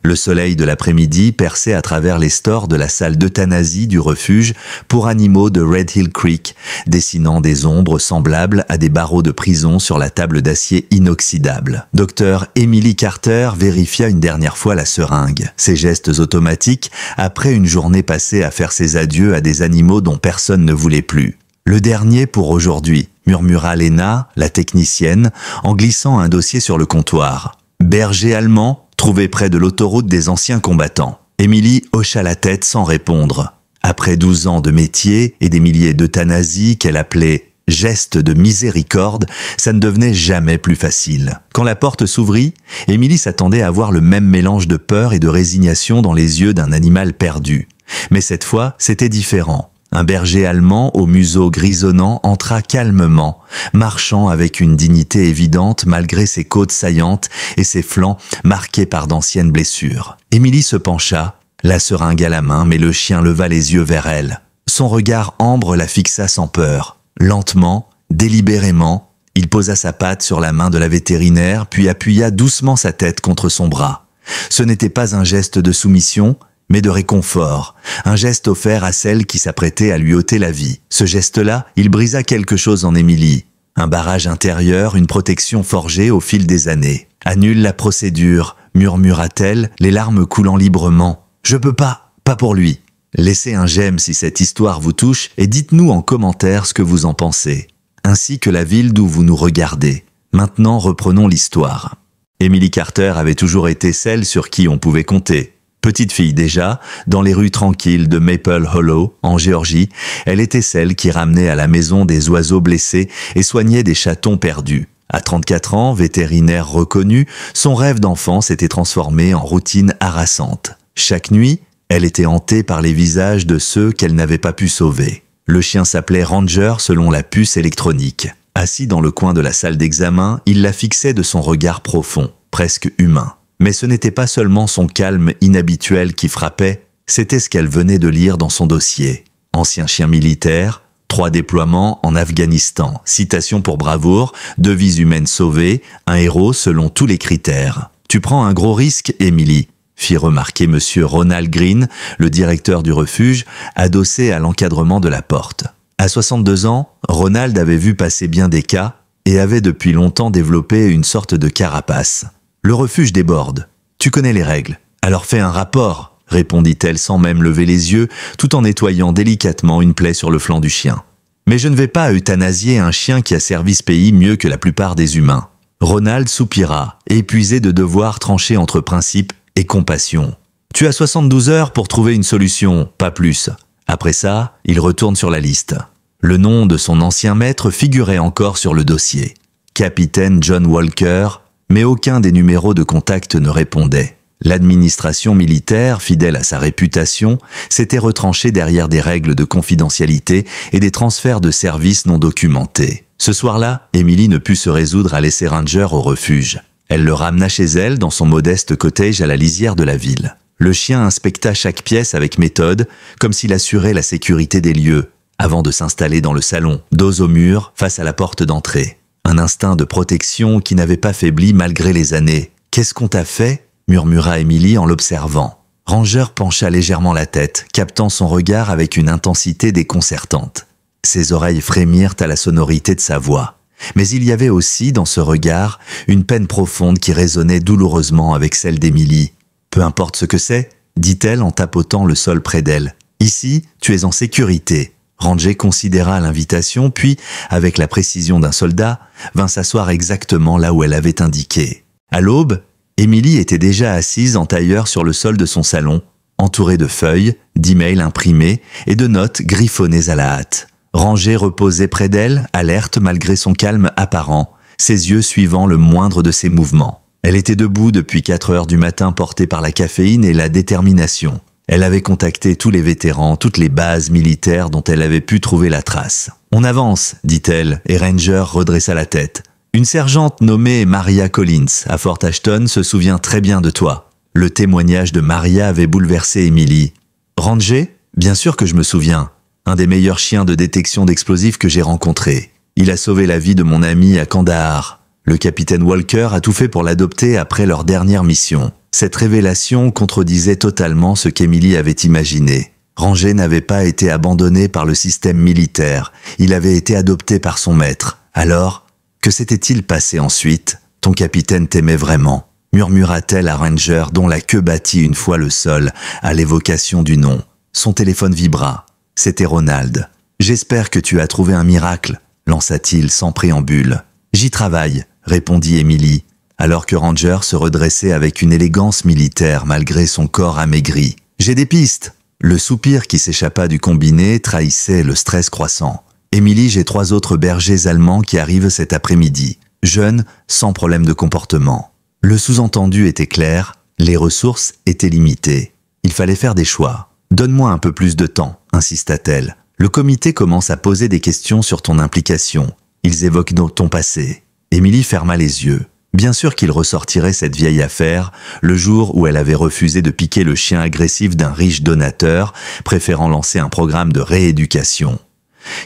Le soleil de l'après-midi perçait à travers les stores de la salle d'euthanasie du refuge pour animaux de Red Hill Creek, dessinant des ombres semblables à des barreaux de prison sur la table d'acier inoxydable. Dr Emily Carter vérifia une dernière fois la seringue, ses gestes automatiques après une journée passée à faire ses adieux à des animaux dont personne ne voulait plus. « Le dernier pour aujourd'hui », murmura Lena, la technicienne, en glissant un dossier sur le comptoir. « Berger allemand ?» Trouvé près de l'autoroute des anciens combattants. Émilie hocha la tête sans répondre. Après 12 ans de métier et des milliers d'euthanasies qu'elle appelait « gestes de miséricorde », ça ne devenait jamais plus facile. Quand la porte s'ouvrit, Émilie s'attendait à voir le même mélange de peur et de résignation dans les yeux d'un animal perdu. Mais cette fois, c'était différent. Un berger allemand au museau grisonnant entra calmement, marchant avec une dignité évidente malgré ses côtes saillantes et ses flancs marqués par d'anciennes blessures. Émilie se pencha, la seringue à la main, mais le chien leva les yeux vers elle. Son regard ambre la fixa sans peur. Lentement, délibérément, il posa sa patte sur la main de la vétérinaire, puis appuya doucement sa tête contre son bras. Ce n'était pas un geste de soumission, mais de réconfort, un geste offert à celle qui s'apprêtait à lui ôter la vie. Ce geste-là, il brisa quelque chose en Émilie. Un barrage intérieur, une protection forgée au fil des années. « Annule la procédure », murmura-t-elle, les larmes coulant librement. « Je peux pas pour lui. » Laissez un j'aime si cette histoire vous touche et dites-nous en commentaire ce que vous en pensez, ainsi que la ville d'où vous nous regardez. Maintenant, reprenons l'histoire. Emily Carter avait toujours été celle sur qui on pouvait compter. Petite fille déjà, dans les rues tranquilles de Maple Hollow, en Géorgie, elle était celle qui ramenait à la maison des oiseaux blessés et soignait des chatons perdus. À 34 ans, vétérinaire reconnue, son rêve d'enfant s'était transformé en routine harassante. Chaque nuit, elle était hantée par les visages de ceux qu'elle n'avait pas pu sauver. Le chien s'appelait Ranger selon la puce électronique. Assis dans le coin de la salle d'examen, il la fixait de son regard profond, presque humain. Mais ce n'était pas seulement son calme inhabituel qui frappait, c'était ce qu'elle venait de lire dans son dossier. Ancien chien militaire, 3 déploiements en Afghanistan, citation pour bravoure, 2 vies humaines sauvées, un héros selon tous les critères. « Tu prends un gros risque, Emily », fit remarquer Monsieur Ronald Green, le directeur du refuge, adossé à l'encadrement de la porte. À 62 ans, Ronald avait vu passer bien des cas et avait depuis longtemps développé une sorte de carapace. Le refuge déborde. Tu connais les règles. Alors fais un rapport, répondit-elle sans même lever les yeux, tout en nettoyant délicatement une plaie sur le flanc du chien. Mais je ne vais pas euthanasier un chien qui a servi ce pays mieux que la plupart des humains. Ronald soupira, épuisé de devoir trancher entre principe et compassion. Tu as 72 heures pour trouver une solution, pas plus. Après ça, il retourne sur la liste. Le nom de son ancien maître figurait encore sur le dossier. Capitaine John Walker, mais aucun des numéros de contact ne répondait. L'administration militaire, fidèle à sa réputation, s'était retranchée derrière des règles de confidentialité et des transferts de services non documentés. Ce soir-là, Emily ne put se résoudre à laisser Ranger au refuge. Elle le ramena chez elle dans son modeste cottage à la lisière de la ville. Le chien inspecta chaque pièce avec méthode, comme s'il assurait la sécurité des lieux, avant de s'installer dans le salon, dos au mur, face à la porte d'entrée. Un instinct de protection qui n'avait pas faibli malgré les années. « Qu'est-ce qu'on t'a fait ?» murmura Emily en l'observant. Ranger pencha légèrement la tête, captant son regard avec une intensité déconcertante. Ses oreilles frémirent à la sonorité de sa voix. Mais il y avait aussi, dans ce regard, une peine profonde qui résonnait douloureusement avec celle d'Emily. « Peu importe ce que c'est, » dit-elle en tapotant le sol près d'elle. « Ici, tu es en sécurité. » Ranger considéra l'invitation, puis, avec la précision d'un soldat, vint s'asseoir exactement là où elle avait indiqué. À l'aube, Emily était déjà assise en tailleur sur le sol de son salon, entourée de feuilles, d'emails imprimés et de notes griffonnées à la hâte. Ranger reposait près d'elle, alerte malgré son calme apparent, ses yeux suivant le moindre de ses mouvements. Elle était debout depuis 4 heures du matin, portée par la caféine et la détermination. Elle avait contacté tous les vétérans, toutes les bases militaires dont elle avait pu trouver la trace. « On avance », dit-elle, et Ranger redressa la tête. « Une sergente nommée Maria Collins, à Fort Ashton, se souvient très bien de toi. » Le témoignage de Maria avait bouleversé Emily. « Ranger ? Bien sûr que je me souviens. Un des meilleurs chiens de détection d'explosifs que j'ai rencontré. Il a sauvé la vie de mon ami à Kandahar. Le capitaine Walker a tout fait pour l'adopter après leur dernière mission. Cette révélation contredisait totalement ce qu'Emily avait imaginé. Ranger n'avait pas été abandonné par le système militaire, il avait été adopté par son maître. Alors, que s'était-il passé ensuite? Ton capitaine t'aimait vraiment, murmura-t-elle à Ranger dont la queue battit une fois le sol à l'évocation du nom. Son téléphone vibra. C'était Ronald. J'espère que tu as trouvé un miracle, lança-t-il sans préambule. J'y travaille, répondit Emily, alors que Ranger se redressait avec une élégance militaire malgré son corps amaigri. J'ai des pistes. Le soupir qui s'échappa du combiné trahissait le stress croissant. Emily, j'ai 3 autres bergers allemands qui arrivent cet après-midi. Jeunes, sans problème de comportement. Le sous-entendu était clair, les ressources étaient limitées. Il fallait faire des choix. Donne-moi un peu plus de temps, insista-t-elle. Le comité commence à poser des questions sur ton implication. Ils évoquent ton passé. Emily ferma les yeux. Bien sûr qu'il ressortirait cette vieille affaire, le jour où elle avait refusé de piquer le chien agressif d'un riche donateur, préférant lancer un programme de rééducation.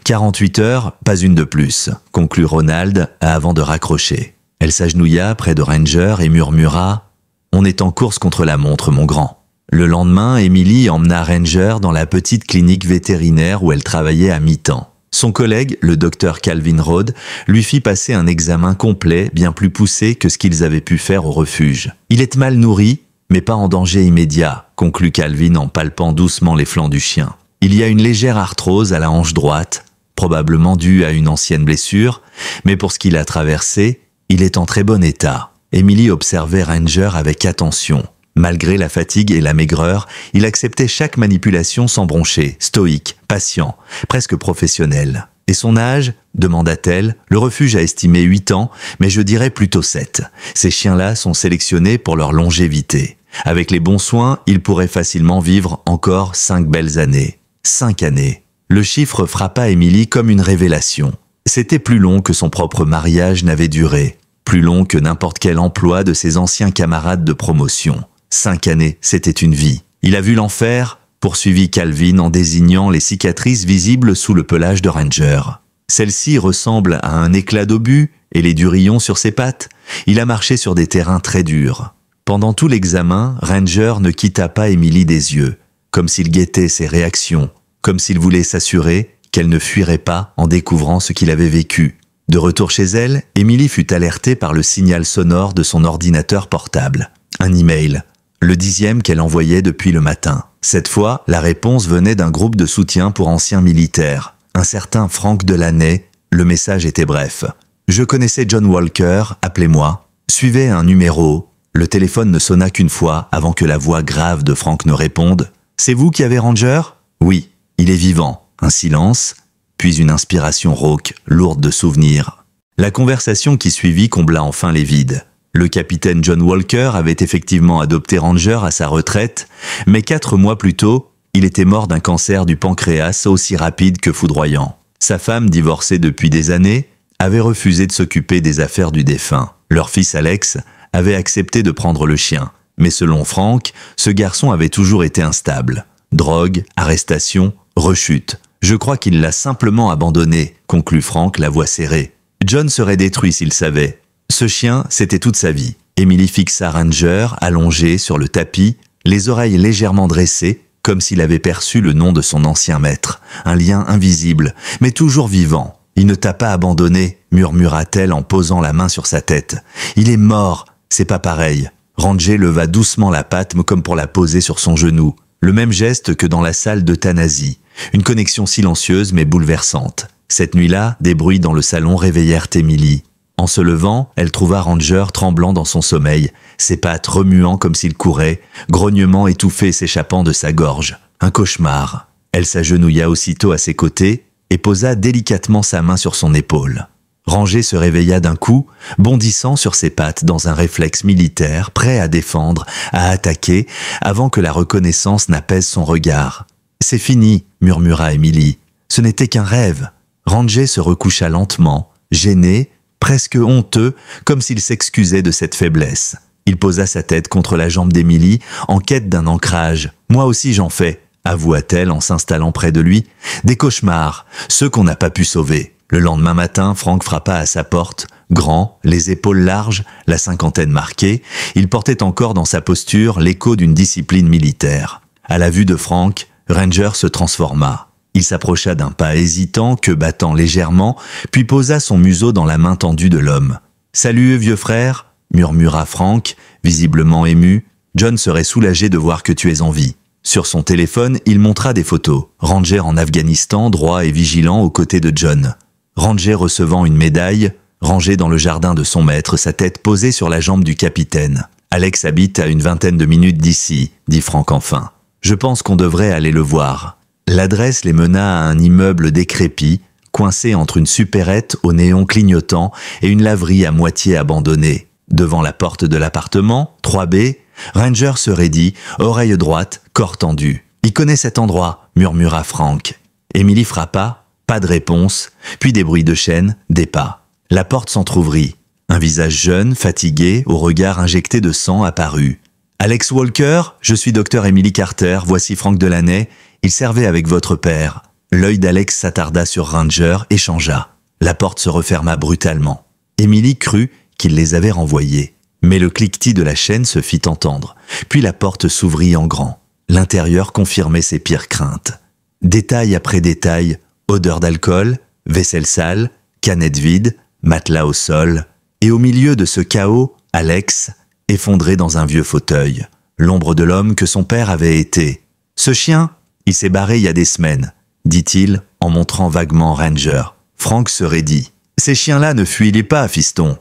48 heures, pas une de plus, conclut Ronald avant de raccrocher. Elle s'agenouilla près de Ranger et murmura « On est en course contre la montre, mon grand ». Le lendemain, Emily emmena Ranger dans la petite clinique vétérinaire où elle travaillait à mi-temps. Son collègue, le docteur Calvin Rhodes, lui fit passer un examen complet, bien plus poussé que ce qu'ils avaient pu faire au refuge. Il est mal nourri, mais pas en danger immédiat, conclut Calvin en palpant doucement les flancs du chien. Il y a une légère arthrose à la hanche droite, probablement due à une ancienne blessure, mais pour ce qu'il a traversé, il est en très bon état. Emily observait Ranger avec attention. Malgré la fatigue et la maigreur, il acceptait chaque manipulation sans broncher, stoïque, patient, presque professionnel. « Et son âge ?» demanda-t-elle. « Le refuge a estimé 8 ans, mais je dirais plutôt 7. Ces chiens-là sont sélectionnés pour leur longévité. Avec les bons soins, ils pourraient facilement vivre encore 5 belles années. 5 années. » Le chiffre frappa Emily comme une révélation. C'était plus long que son propre mariage n'avait duré, plus long que n'importe quel emploi de ses anciens camarades de promotion. 5 années, c'était une vie. Il a vu l'enfer, poursuivit Calvin en désignant les cicatrices visibles sous le pelage de Ranger. Celle-ci ressemble à un éclat d'obus et les durillons sur ses pattes. Il a marché sur des terrains très durs. Pendant tout l'examen, Ranger ne quitta pas Emily des yeux, comme s'il guettait ses réactions, comme s'il voulait s'assurer qu'elle ne fuirait pas en découvrant ce qu'il avait vécu. De retour chez elle, Emily fut alertée par le signal sonore de son ordinateur portable. Un email. Le 10e qu'elle envoyait depuis le matin. Cette fois, la réponse venait d'un groupe de soutien pour anciens militaires. Un certain Frank Delaney, le message était bref. « Je connaissais John Walker, appelez-moi. » Suivait un numéro. Le téléphone ne sonna qu'une fois avant que la voix grave de Frank ne réponde. « C'est vous qui avez Ranger ?»« Oui, il est vivant. » Un silence, puis une inspiration rauque, lourde de souvenirs. La conversation qui suivit combla enfin les vides. Le capitaine John Walker avait effectivement adopté Ranger à sa retraite, mais 4 mois plus tôt, il était mort d'un cancer du pancréas aussi rapide que foudroyant. Sa femme, divorcée depuis des années, avait refusé de s'occuper des affaires du défunt. Leur fils Alex avait accepté de prendre le chien, mais selon Frank, ce garçon avait toujours été instable. Drogue, arrestation, rechute. « Je crois qu'il l'a simplement abandonné », conclut Frank, la voix serrée. John serait détruit s'il savait. Ce chien, c'était toute sa vie. Emily fixa Ranger, allongé sur le tapis, les oreilles légèrement dressées, comme s'il avait perçu le nom de son ancien maître. Un lien invisible, mais toujours vivant. « Il ne t'a pas abandonné », murmura-t-elle en posant la main sur sa tête. « Il est mort, c'est pas pareil. » Ranger leva doucement la patte comme pour la poser sur son genou. Le même geste que dans la salle d'euthanasie. Une connexion silencieuse mais bouleversante. Cette nuit-là, des bruits dans le salon réveillèrent Emily. En se levant, elle trouva Ranger tremblant dans son sommeil, ses pattes remuant comme s'il courait, grognements étouffés s'échappant de sa gorge. Un cauchemar. Elle s'agenouilla aussitôt à ses côtés et posa délicatement sa main sur son épaule. Ranger se réveilla d'un coup, bondissant sur ses pattes dans un réflexe militaire, prêt à défendre, à attaquer, avant que la reconnaissance n'apaise son regard. « C'est fini », murmura Emily. « Ce n'était qu'un rêve. » Ranger se recoucha lentement, gêné, presque honteux, comme s'il s'excusait de cette faiblesse. Il posa sa tête contre la jambe d'Emily, en quête d'un ancrage. « Moi aussi j'en fais », avoua-t-elle en s'installant près de lui. « Des cauchemars, ceux qu'on n'a pas pu sauver. » Le lendemain matin, Frank frappa à sa porte. Grand, les épaules larges, la cinquantaine marquée, il portait encore dans sa posture l'écho d'une discipline militaire. À la vue de Frank, Ranger se transforma. Il s'approcha d'un pas hésitant, queue battant légèrement, puis posa son museau dans la main tendue de l'homme. « Salut, vieux frère !» murmura Frank, visiblement ému. « John serait soulagé de voir que tu es en vie. » Sur son téléphone, il montra des photos. Ranger en Afghanistan, droit et vigilant aux côtés de John. Ranger recevant une médaille, rangé dans le jardin de son maître, sa tête posée sur la jambe du capitaine. « Alex habite à une vingtaine de minutes d'ici, » dit Frank enfin. « Je pense qu'on devrait aller le voir. » L'adresse les mena à un immeuble décrépit, coincé entre une supérette au néon clignotant et une laverie à moitié abandonnée. Devant la porte de l'appartement, 3B, Ranger se raidit, oreille droite, corps tendu. « Il connaît cet endroit », murmura Frank. Emily frappa, pas de réponse, puis des bruits de chaîne, des pas. La porte s'entr'ouvrit. Un visage jeune, fatigué, au regard injecté de sang apparut. « Alex Walker, je suis docteur Emily Carter, voici Frank Delaney. Il servait avec votre père. » L'œil d'Alex s'attarda sur Ranger et changea. La porte se referma brutalement. Emily crut qu'il les avait renvoyés. Mais le cliquetis de la chaîne se fit entendre. Puis la porte s'ouvrit en grand. L'intérieur confirmait ses pires craintes. Détail après détail, odeur d'alcool, vaisselle sale, canette vide, matelas au sol. Et au milieu de ce chaos, Alex, effondré dans un vieux fauteuil. L'ombre de l'homme que son père avait été. « Ce chien, il s'est barré il y a des semaines, » dit-il en montrant vaguement Ranger. Frank se raidit. « Ces chiens-là ne fuient pas, fiston. »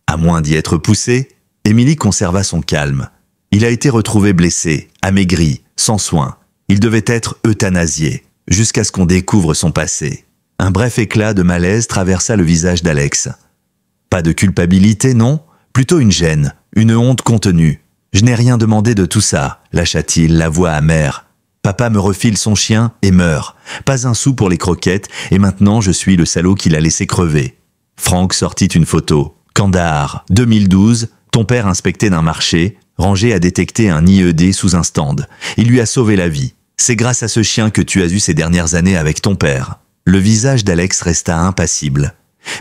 À moins d'y être poussé, Emily conserva son calme. Il a été retrouvé blessé, amaigri, sans soin. Il devait être euthanasié, jusqu'à ce qu'on découvre son passé. Un bref éclat de malaise traversa le visage d'Alex. Pas de culpabilité, non, plutôt une gêne, une honte contenue. « Je n'ai rien demandé de tout ça », lâcha-t-il, la voix amère. « Papa me refile son chien et meurt. Pas un sou pour les croquettes, et maintenant je suis le salaud qui l'a laissé crever. » Frank sortit une photo. Kandahar, 2012, ton père inspecté d'un marché, Ranger a détecté un IED sous un stand. Il lui a sauvé la vie. C'est grâce à ce chien que tu as eu ces dernières années avec ton père. Le visage d'Alex resta impassible,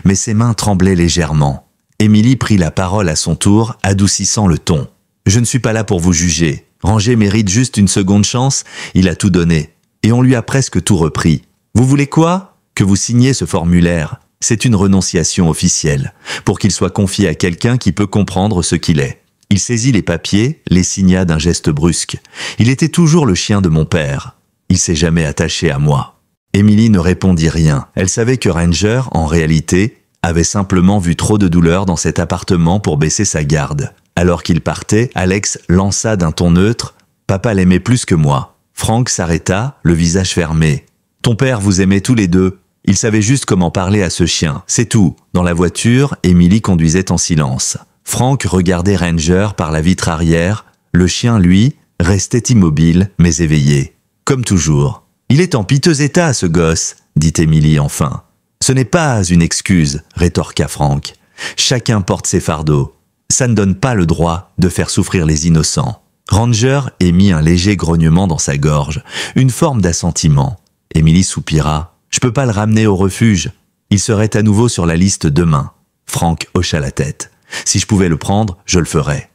mais ses mains tremblaient légèrement. Emily prit la parole à son tour, adoucissant le ton. « Je ne suis pas là pour vous juger. Ranger mérite juste une seconde chance, il a tout donné. Et on lui a presque tout repris. Vous voulez quoi? Que vous signiez ce formulaire. C'est une renonciation officielle, pour qu'il soit confié à quelqu'un qui peut comprendre ce qu'il est. » Il saisit les papiers, les signa d'un geste brusque. Il était toujours le chien de mon père. Il s'est jamais attaché à moi. Emily ne répondit rien. Elle savait que Ranger, en réalité, avait simplement vu trop de douleur dans cet appartement pour baisser sa garde. Alors qu'il partait, Alex lança d'un ton neutre « Papa l'aimait plus que moi ». Frank s'arrêta, le visage fermé. « Ton père vous aimait tous les deux. Il savait juste comment parler à ce chien. C'est tout. » Dans la voiture, Emily conduisait en silence. Frank regardait Ranger par la vitre arrière. Le chien, lui, restait immobile, mais éveillé. Comme toujours. « Il est en piteux état, ce gosse », dit Emily enfin. « Ce n'est pas une excuse », rétorqua Frank. « Chacun porte ses fardeaux. Ça ne donne pas le droit de faire souffrir les innocents. » Ranger émit un léger grognement dans sa gorge, une forme d'assentiment. Emily soupira. « Je peux pas le ramener au refuge. Il serait à nouveau sur la liste demain. » Frank hocha la tête. « Si je pouvais le prendre, je le ferais.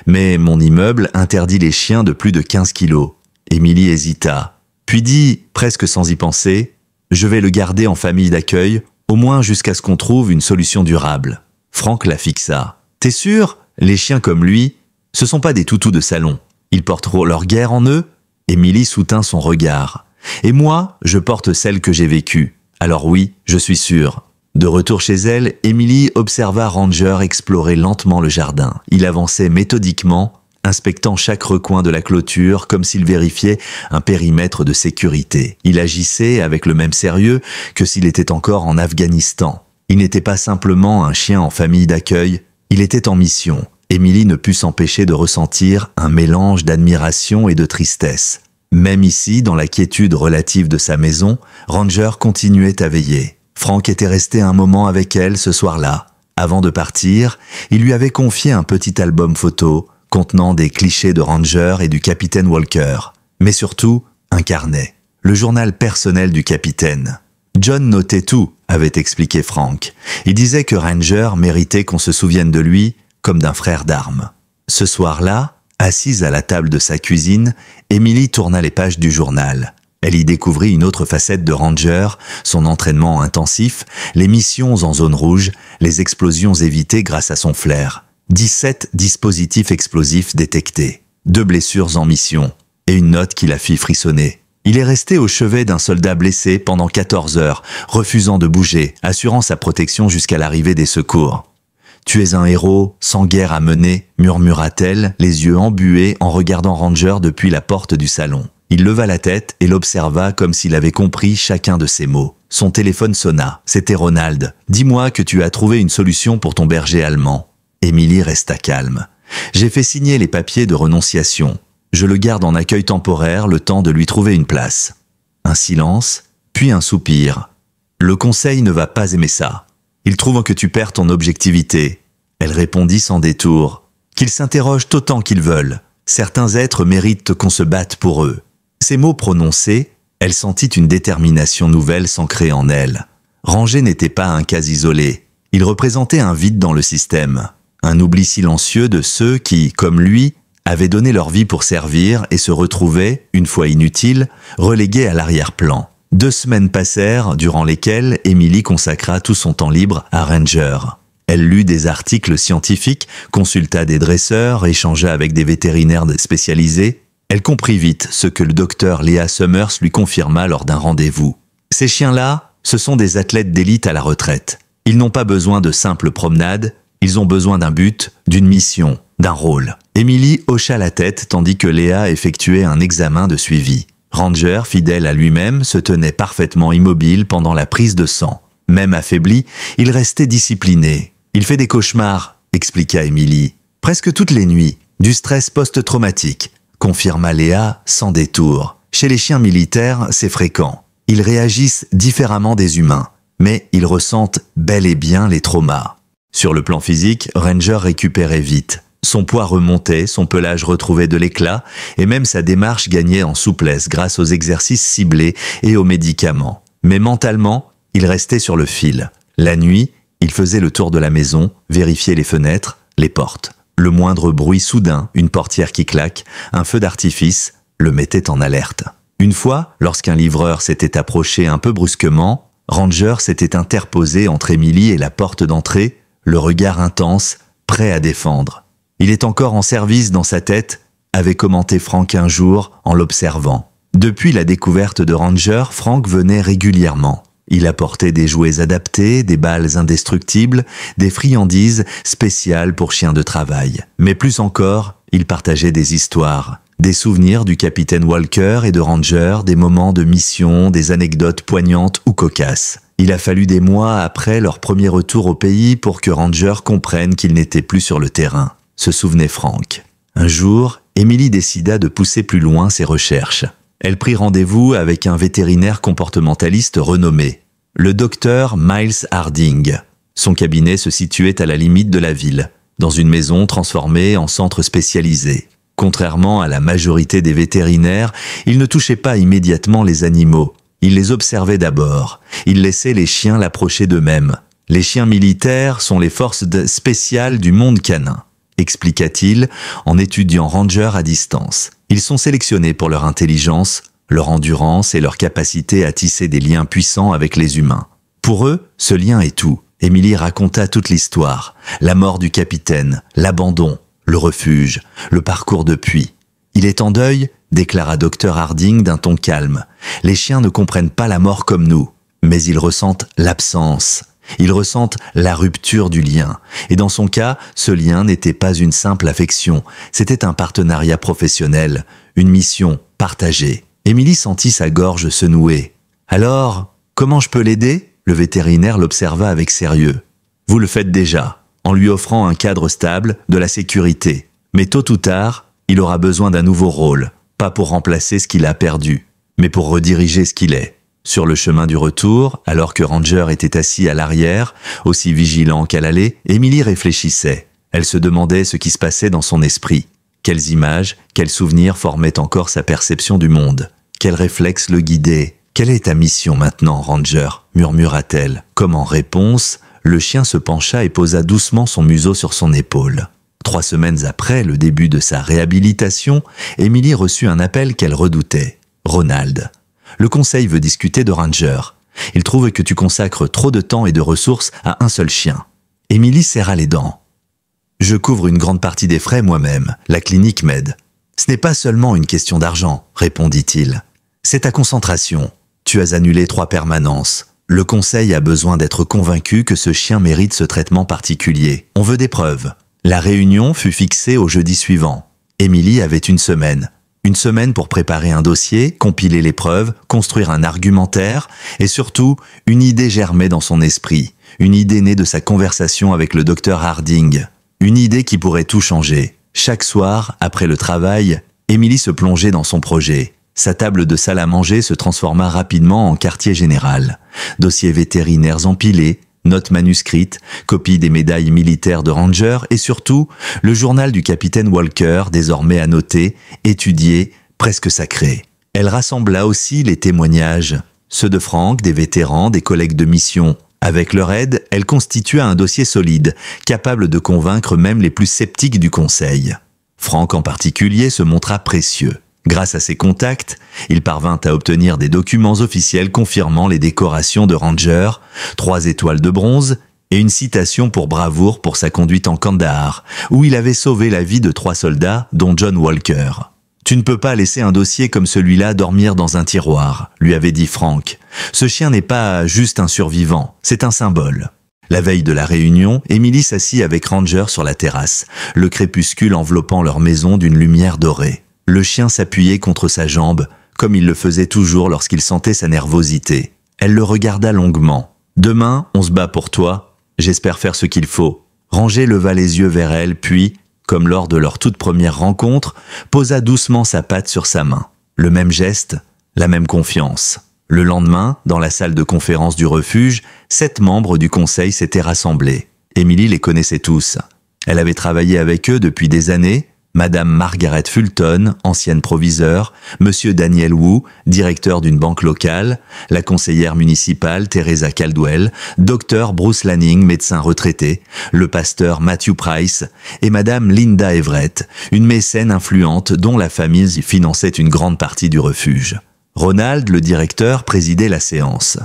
Mais mon immeuble interdit les chiens de plus de 15 kilos. » Emily hésita, puis dit, presque sans y penser, « Je vais le garder en famille d'accueil, au moins jusqu'à ce qu'on trouve une solution durable. » Frank la fixa. « T'es sûr? Les chiens comme lui, ce sont pas des toutous de salon. Ils portent leur guerre en eux ?» Emily soutint son regard. « Et moi, je porte celle que j'ai vécue. Alors oui, je suis sûr. » De retour chez elle, Emily observa Ranger explorer lentement le jardin. Il avançait méthodiquement, inspectant chaque recoin de la clôture comme s'il vérifiait un périmètre de sécurité. Il agissait avec le même sérieux que s'il était encore en Afghanistan. Il n'était pas simplement un chien en famille d'accueil, il était en mission. Emily ne put s'empêcher de ressentir un mélange d'admiration et de tristesse. Même ici, dans la quiétude relative de sa maison, Ranger continuait à veiller. Frank était resté un moment avec elle ce soir-là. Avant de partir, il lui avait confié un petit album photo contenant des clichés de Ranger et du capitaine Walker, mais surtout un carnet, le journal personnel du capitaine. John notait tout, avait expliqué Frank. Il disait que Ranger méritait qu'on se souvienne de lui comme d'un frère d'armes. Ce soir-là, assise à la table de sa cuisine, Emily tourna les pages du journal. Elle y découvrit une autre facette de Ranger, son entraînement intensif, les missions en zone rouge, les explosions évitées grâce à son flair. 17 dispositifs explosifs détectés, 2 blessures en mission et une note qui la fit frissonner. Il est resté au chevet d'un soldat blessé pendant 14 heures, refusant de bouger, assurant sa protection jusqu'à l'arrivée des secours. « Tu es un héros, sans guerre à mener », murmura-t-elle, les yeux embués en regardant Ranger depuis la porte du salon. Il leva la tête et l'observa comme s'il avait compris chacun de ses mots. Son téléphone sonna. C'était Ronald. « Dis-moi que tu as trouvé une solution pour ton berger allemand. » Emily resta calme. « J'ai fait signer les papiers de renonciation. Je le garde en accueil temporaire le temps de lui trouver une place. » Un silence, puis un soupir. « Le conseil ne va pas aimer ça. Il trouve que tu perds ton objectivité. » Elle répondit sans détour. « Qu'ils s'interrogent autant qu'ils veulent. Certains êtres méritent qu'on se batte pour eux. » Ces mots prononcés, elle sentit une détermination nouvelle s'ancrer en elle. Ranger n'était pas un cas isolé. Il représentait un vide dans le système. Un oubli silencieux de ceux qui, comme lui, avaient donné leur vie pour servir et se retrouvaient, une fois inutiles, relégués à l'arrière-plan. 2 semaines passèrent, durant lesquelles Emily consacra tout son temps libre à Ranger. Elle lut des articles scientifiques, consulta des dresseurs, échangea avec des vétérinaires spécialisés. Elle comprit vite ce que le docteur Léa Summers lui confirma lors d'un rendez-vous. Ces chiens-là, ce sont des athlètes d'élite à la retraite. Ils n'ont pas besoin de simples promenades, ils ont besoin d'un but, d'une mission, d'un rôle. Emily hocha la tête tandis que Léa effectuait un examen de suivi. Ranger, fidèle à lui-même, se tenait parfaitement immobile pendant la prise de sang. Même affaibli, il restait discipliné. « Il fait des cauchemars », expliqua Emily. « Presque toutes les nuits, du stress post-traumatique », confirma Léa sans détour. « Chez les chiens militaires, c'est fréquent. Ils réagissent différemment des humains, mais ils ressentent bel et bien les traumas. » Sur le plan physique, Ranger récupérait vite. Son poids remontait, son pelage retrouvait de l'éclat, et même sa démarche gagnait en souplesse grâce aux exercices ciblés et aux médicaments. Mais mentalement, il restait sur le fil. La nuit, il faisait le tour de la maison, vérifiait les fenêtres, les portes. Le moindre bruit soudain, une portière qui claque, un feu d'artifice, le mettait en alerte. Une fois, lorsqu'un livreur s'était approché un peu brusquement, Ranger s'était interposé entre Emily et la porte d'entrée, le regard intense, prêt à défendre. Il est encore en service dans sa tête, avait commenté Frank un jour en l'observant. Depuis la découverte de Ranger, Frank venait régulièrement. Il apportait des jouets adaptés, des balles indestructibles, des friandises spéciales pour chiens de travail. Mais plus encore, il partageait des histoires, des souvenirs du capitaine Walker et de Ranger, des moments de mission, des anecdotes poignantes ou cocasses. Il a fallu des mois après leur premier retour au pays pour que Ranger comprenne qu'il n'était plus sur le terrain, se souvenait Frank. Un jour, Emily décida de pousser plus loin ses recherches. Elle prit rendez-vous avec un vétérinaire comportementaliste renommé, le docteur Miles Harding. Son cabinet se situait à la limite de la ville, dans une maison transformée en centre spécialisé. Contrairement à la majorité des vétérinaires, il ne touchait pas immédiatement les animaux. Il les observait d'abord. Il laissait les chiens l'approcher d'eux-mêmes. Les chiens militaires sont les forces spéciales du monde canin, expliqua-t-il en étudiant Ranger à distance. Ils sont sélectionnés pour leur intelligence, leur endurance et leur capacité à tisser des liens puissants avec les humains. Pour eux, ce lien est tout. Emily raconta toute l'histoire, la mort du capitaine, l'abandon, le refuge, le parcours depuis. Il est en deuil, déclara Dr Harding d'un ton calme. Les chiens ne comprennent pas la mort comme nous, mais ils ressentent l'absence. Ils ressentent la rupture du lien. Et dans son cas, ce lien n'était pas une simple affection, c'était un partenariat professionnel, une mission partagée. Emily sentit sa gorge se nouer. « Alors, comment je peux l'aider ?» Le vétérinaire l'observa avec sérieux. « Vous le faites déjà, en lui offrant un cadre stable, de la sécurité. Mais tôt ou tard, il aura besoin d'un nouveau rôle, pas pour remplacer ce qu'il a perdu, mais pour rediriger ce qu'il est. » Sur le chemin du retour, alors que Ranger était assis à l'arrière, aussi vigilant qu'à l'aller, Emily réfléchissait. Elle se demandait ce qui se passait dans son esprit. Quelles images, quels souvenirs formaient encore sa perception du monde? Quels réflexes le guidaient? Quelle est ta mission maintenant, Ranger » murmura-t-elle. Comme en réponse, le chien se pencha et posa doucement son museau sur son épaule. 3 semaines après le début de sa réhabilitation, Emily reçut un appel qu'elle redoutait. « Ronald, le conseil veut discuter de Ranger. Il trouve que tu consacres trop de temps et de ressources à un seul chien. » Emily serra les dents. « Je couvre une grande partie des frais moi-même. La clinique m'aide. »« Ce n'est pas seulement une question d'argent, » répondit-il. « C'est ta concentration. Tu as annulé 3 permanences. Le conseil a besoin d'être convaincu que ce chien mérite ce traitement particulier. On veut des preuves. » La réunion fut fixée au jeudi suivant. Emily avait une semaine. Une semaine pour préparer un dossier, compiler les preuves, construire un argumentaire et surtout, une idée germait dans son esprit. Une idée née de sa conversation avec le docteur Harding. Une idée qui pourrait tout changer. Chaque soir, après le travail, Emily se plongeait dans son projet. Sa table de salle à manger se transforma rapidement en quartier général. Dossiers vétérinaires empilés, notes manuscrites, copies des médailles militaires de Ranger et surtout, le journal du capitaine Walker, désormais annoté, étudié, presque sacré. Elle rassembla aussi les témoignages, ceux de Frank, des vétérans, des collègues de mission. Avec leur aide, elle constitua un dossier solide, capable de convaincre même les plus sceptiques du conseil. Frank en particulier se montra précieux. Grâce à ses contacts, il parvint à obtenir des documents officiels confirmant les décorations de Ranger, 3 étoiles de bronze et une citation pour bravoure pour sa conduite en Kandahar, où il avait sauvé la vie de 3 soldats, dont John Walker. « Tu ne peux pas laisser un dossier comme celui-là dormir dans un tiroir », lui avait dit Frank. « Ce chien n'est pas juste un survivant, c'est un symbole. » La veille de la réunion, Emily s'assit avec Ranger sur la terrasse, le crépuscule enveloppant leur maison d'une lumière dorée. Le chien s'appuyait contre sa jambe, comme il le faisait toujours lorsqu'il sentait sa nervosité. Elle le regarda longuement. « Demain, on se bat pour toi. J'espère faire ce qu'il faut. » Ranger leva les yeux vers elle, puis, comme lors de leur toute première rencontre, posa doucement sa patte sur sa main. Le même geste, la même confiance. Le lendemain, dans la salle de conférence du refuge, 7 membres du conseil s'étaient rassemblés. Emily les connaissait tous. Elle avait travaillé avec eux depuis des années. Madame Margaret Fulton, ancienne proviseure, Monsieur Daniel Wu, directeur d'une banque locale, la conseillère municipale Teresa Caldwell, Dr Bruce Lanning, médecin retraité, le pasteur Matthew Price et Madame Linda Everett, une mécène influente dont la famille finançait une grande partie du refuge. Ronald, le directeur, présidait la séance.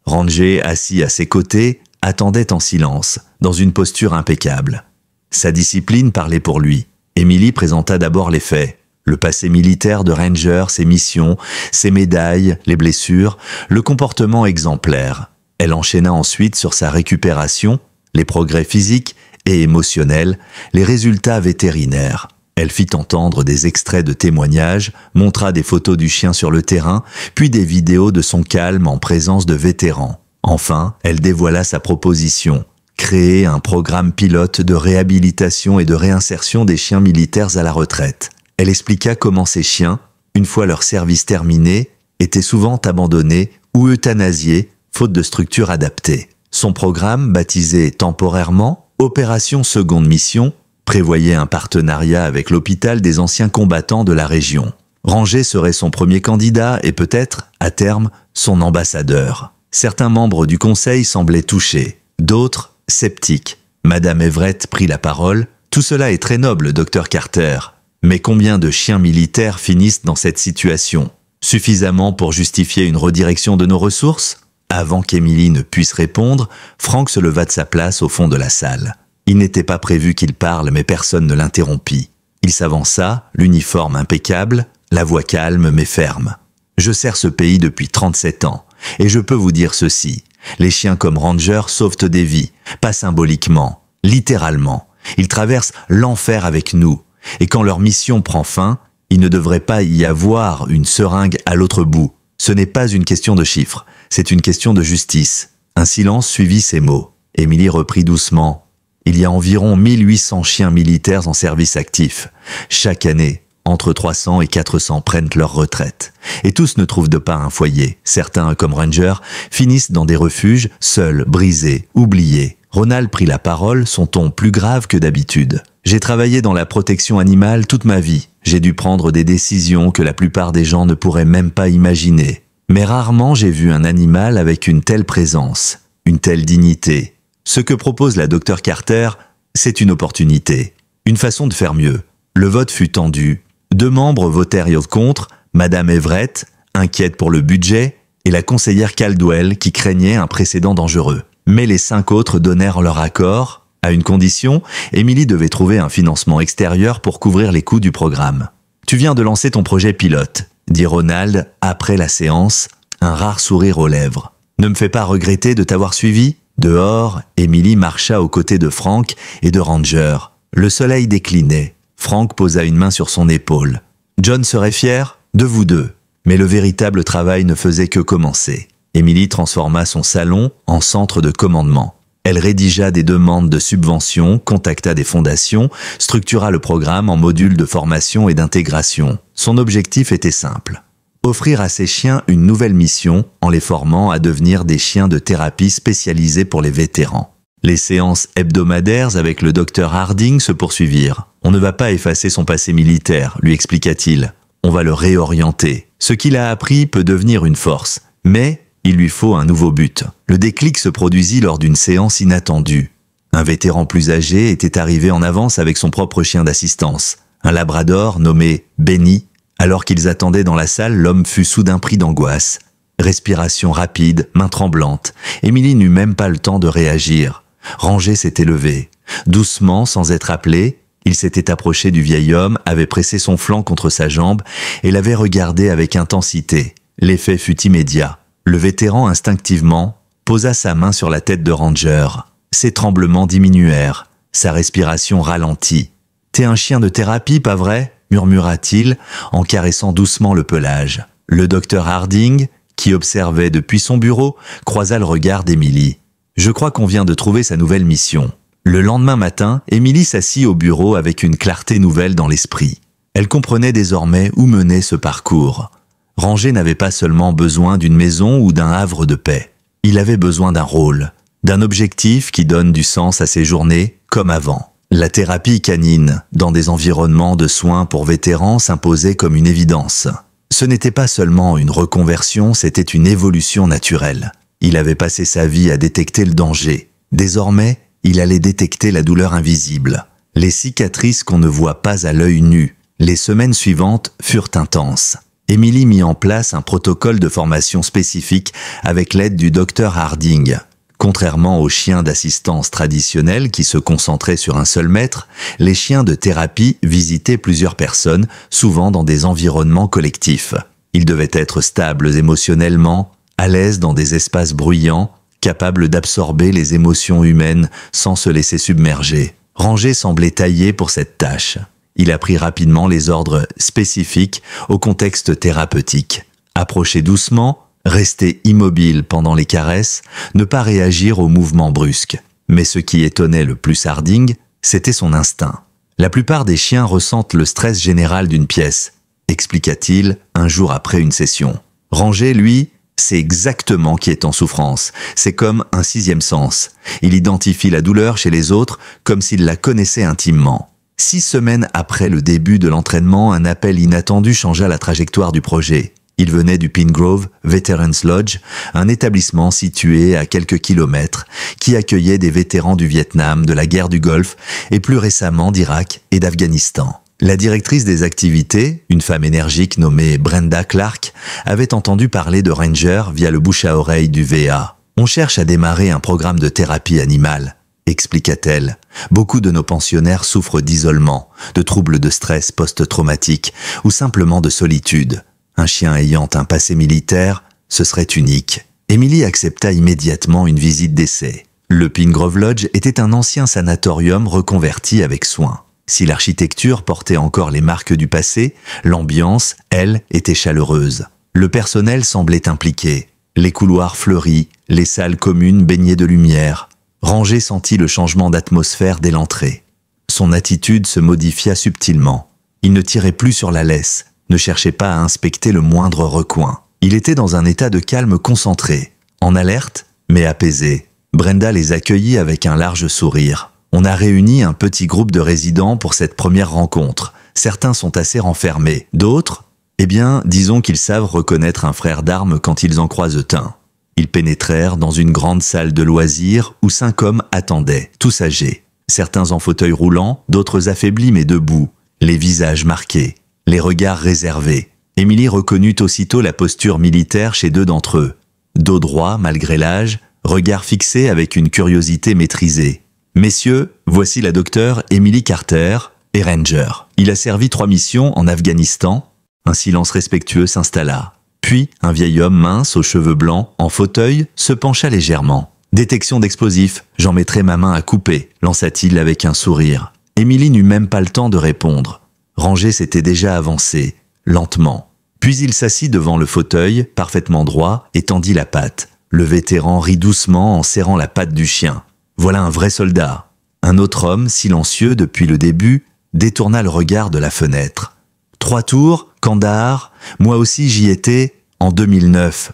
Ranger, assis à ses côtés, attendait en silence, dans une posture impeccable. Sa discipline parlait pour lui. Emily présenta d'abord les faits. Le passé militaire de Ranger, ses missions, ses médailles, les blessures, le comportement exemplaire. Elle enchaîna ensuite sur sa récupération, les progrès physiques et émotionnels, les résultats vétérinaires. Elle fit entendre des extraits de témoignages, montra des photos du chien sur le terrain, puis des vidéos de son calme en présence de vétérans. Enfin, elle dévoila sa proposition. Créer un programme pilote de réhabilitation et de réinsertion des chiens militaires à la retraite. Elle expliqua comment ces chiens, une fois leur service terminé, étaient souvent abandonnés ou euthanasiés, faute de structure adaptée. Son programme, baptisé temporairement « Opération Seconde Mission », prévoyait un partenariat avec l'hôpital des anciens combattants de la région. Ranger serait son premier candidat et peut-être, à terme, son ambassadeur. Certains membres du conseil semblaient touchés, d'autres sceptique. Madame Everett prit la parole. « Tout cela est très noble, docteur Carter. Mais combien de chiens militaires finissent dans cette situation? Suffisamment pour justifier une redirection de nos ressources ?» Avant qu'Emily ne puisse répondre, Frank se leva de sa place au fond de la salle. Il n'était pas prévu qu'il parle, mais personne ne l'interrompit. Il s'avança, l'uniforme impeccable, la voix calme mais ferme. « Je sers ce pays depuis 37 ans, et je peux vous dire ceci. Les chiens comme Ranger sauvent des vies, pas symboliquement, littéralement. Ils traversent l'enfer avec nous. Et quand leur mission prend fin, il ne devrait pas y avoir une seringue à l'autre bout. Ce n'est pas une question de chiffres, c'est une question de justice. » Un silence suivit ces mots. Emily reprit doucement. « Il y a environ 1800 chiens militaires en service actif. Chaque année, entre 300 et 400 prennent leur retraite. Et tous ne trouvent pas un foyer. Certains, comme Ranger, finissent dans des refuges, seuls, brisés, oubliés. » Ronald prit la parole, son ton plus grave que d'habitude. « J'ai travaillé dans la protection animale toute ma vie. J'ai dû prendre des décisions que la plupart des gens ne pourraient même pas imaginer. Mais rarement j'ai vu un animal avec une telle présence, une telle dignité. Ce que propose la Dr Carter, c'est une opportunité, une façon de faire mieux. Le vote fut tendu. 2 membres votèrent contre, Madame Everett, inquiète pour le budget, et la conseillère Caldwell qui craignait un précédent dangereux. Mais les 5 autres donnèrent leur accord, à une condition, Emily devait trouver un financement extérieur pour couvrir les coûts du programme. « Tu viens de lancer ton projet pilote », dit Ronald après la séance, un rare sourire aux lèvres. « Ne me fais pas regretter de t'avoir suivi ?» Dehors, Emily marcha aux côtés de Frank et de Ranger. Le soleil déclinait. Frank posa une main sur son épaule. John serait fier de vous deux. Mais le véritable travail ne faisait que commencer. Emily transforma son salon en centre de commandement. Elle rédigea des demandes de subventions, contacta des fondations, structura le programme en modules de formation et d'intégration. Son objectif était simple. Offrir à ses chiens une nouvelle mission en les formant à devenir des chiens de thérapie spécialisés pour les vétérans. Les séances hebdomadaires avec le docteur Harding se poursuivirent. « On ne va pas effacer son passé militaire », lui expliqua-t-il. « On va le réorienter. Ce qu'il a appris peut devenir une force, mais il lui faut un nouveau but. » Le déclic se produisit lors d'une séance inattendue. Un vétéran plus âgé était arrivé en avance avec son propre chien d'assistance, un labrador nommé Benny. Alors qu'ils attendaient dans la salle, l'homme fut soudain pris d'angoisse. Respiration rapide, main tremblante. Emily n'eut même pas le temps de réagir. Ranger s'était levé. Doucement, sans être appelé, il s'était approché du vieil homme, avait pressé son flanc contre sa jambe et l'avait regardé avec intensité. L'effet fut immédiat. Le vétéran, instinctivement, posa sa main sur la tête de Ranger. Ses tremblements diminuèrent. Sa respiration ralentit. « T'es un chien de thérapie, pas vrai ?» murmura-t-il en caressant doucement le pelage. Le docteur Harding, qui observait depuis son bureau, croisa le regard d'Emily. « Je crois qu'on vient de trouver sa nouvelle mission. » Le lendemain matin, Emily s'assit au bureau avec une clarté nouvelle dans l'esprit. Elle comprenait désormais où menait ce parcours. Ranger n'avait pas seulement besoin d'une maison ou d'un havre de paix. Il avait besoin d'un rôle, d'un objectif qui donne du sens à ses journées, comme avant. La thérapie canine, dans des environnements de soins pour vétérans, s'imposait comme une évidence. Ce n'était pas seulement une reconversion, c'était une évolution naturelle. Il avait passé sa vie à détecter le danger. Désormais, il allait détecter la douleur invisible, les cicatrices qu'on ne voit pas à l'œil nu. Les semaines suivantes furent intenses. Emily mit en place un protocole de formation spécifique avec l'aide du docteur Harding. Contrairement aux chiens d'assistance traditionnels qui se concentraient sur un seul maître, les chiens de thérapie visitaient plusieurs personnes, souvent dans des environnements collectifs. Ils devaient être stables émotionnellement, à l'aise dans des espaces bruyants, capables d'absorber les émotions humaines sans se laisser submerger. Ranger semblait taillé pour cette tâche. Il apprit rapidement les ordres spécifiques au contexte thérapeutique. Approcher doucement, rester immobile pendant les caresses, ne pas réagir aux mouvements brusques. Mais ce qui étonnait le plus Harding, c'était son instinct. La plupart des chiens ressentent le stress général d'une pièce, expliqua-t-il un jour après une session. Ranger, lui, sait exactement qui est en souffrance. C'est comme un 6e sens. Il identifie la douleur chez les autres comme s'il la connaissait intimement. 6 semaines après le début de l'entraînement, un appel inattendu changea la trajectoire du projet. Il venait du Pine Grove Veterans Lodge, un établissement situé à quelques kilomètres, qui accueillait des vétérans du Vietnam, de la guerre du Golfe et plus récemment d'Irak et d'Afghanistan. La directrice des activités, une femme énergique nommée Brenda Clark, avait entendu parler de Ranger via le bouche à oreille du VA. « On cherche à démarrer un programme de thérapie animale », expliqua-t-elle. « Beaucoup de nos pensionnaires souffrent d'isolement, de troubles de stress post-traumatique ou simplement de solitude. Un chien ayant un passé militaire, ce serait unique. » Emily accepta immédiatement une visite d'essai. Le Pine Grove Lodge était un ancien sanatorium reconverti avec soin. Si l'architecture portait encore les marques du passé, l'ambiance, elle, était chaleureuse. Le personnel semblait impliqué. Les couloirs fleuris, les salles communes baignées de lumière. Ranger sentit le changement d'atmosphère dès l'entrée. Son attitude se modifia subtilement. Il ne tirait plus sur la laisse, ne cherchait pas à inspecter le moindre recoin. Il était dans un état de calme concentré, en alerte, mais apaisé. Brenda les accueillit avec un large sourire. On a réuni un petit groupe de résidents pour cette première rencontre. Certains sont assez renfermés, d'autres Eh bien, disons qu'ils savent reconnaître un frère d'armes quand ils en croisent un. Ils pénétrèrent dans une grande salle de loisirs où 5 hommes attendaient, tous âgés. Certains en fauteuil roulant, d'autres affaiblis mais debout, les visages marqués, les regards réservés. Émilie reconnut aussitôt la posture militaire chez 2 d'entre eux. Dos droit malgré l'âge, regard fixé avec une curiosité maîtrisée. « Messieurs, voici la docteure Emily Carter et Ranger. Il a servi 3 missions en Afghanistan. » Un silence respectueux s'installa. Puis, un vieil homme mince aux cheveux blancs, en fauteuil, se pencha légèrement. « Détection d'explosifs, j'en mettrai ma main à couper », lança-t-il avec un sourire. Émilie n'eut même pas le temps de répondre. Ranger s'était déjà avancé, lentement. Puis il s'assit devant le fauteuil, parfaitement droit, et tendit la patte. Le vétéran rit doucement en serrant la patte du chien. Voilà un vrai soldat. Un autre homme, silencieux depuis le début, détourna le regard de la fenêtre. 3 tours, Kandahar, moi aussi j'y étais, en 2009.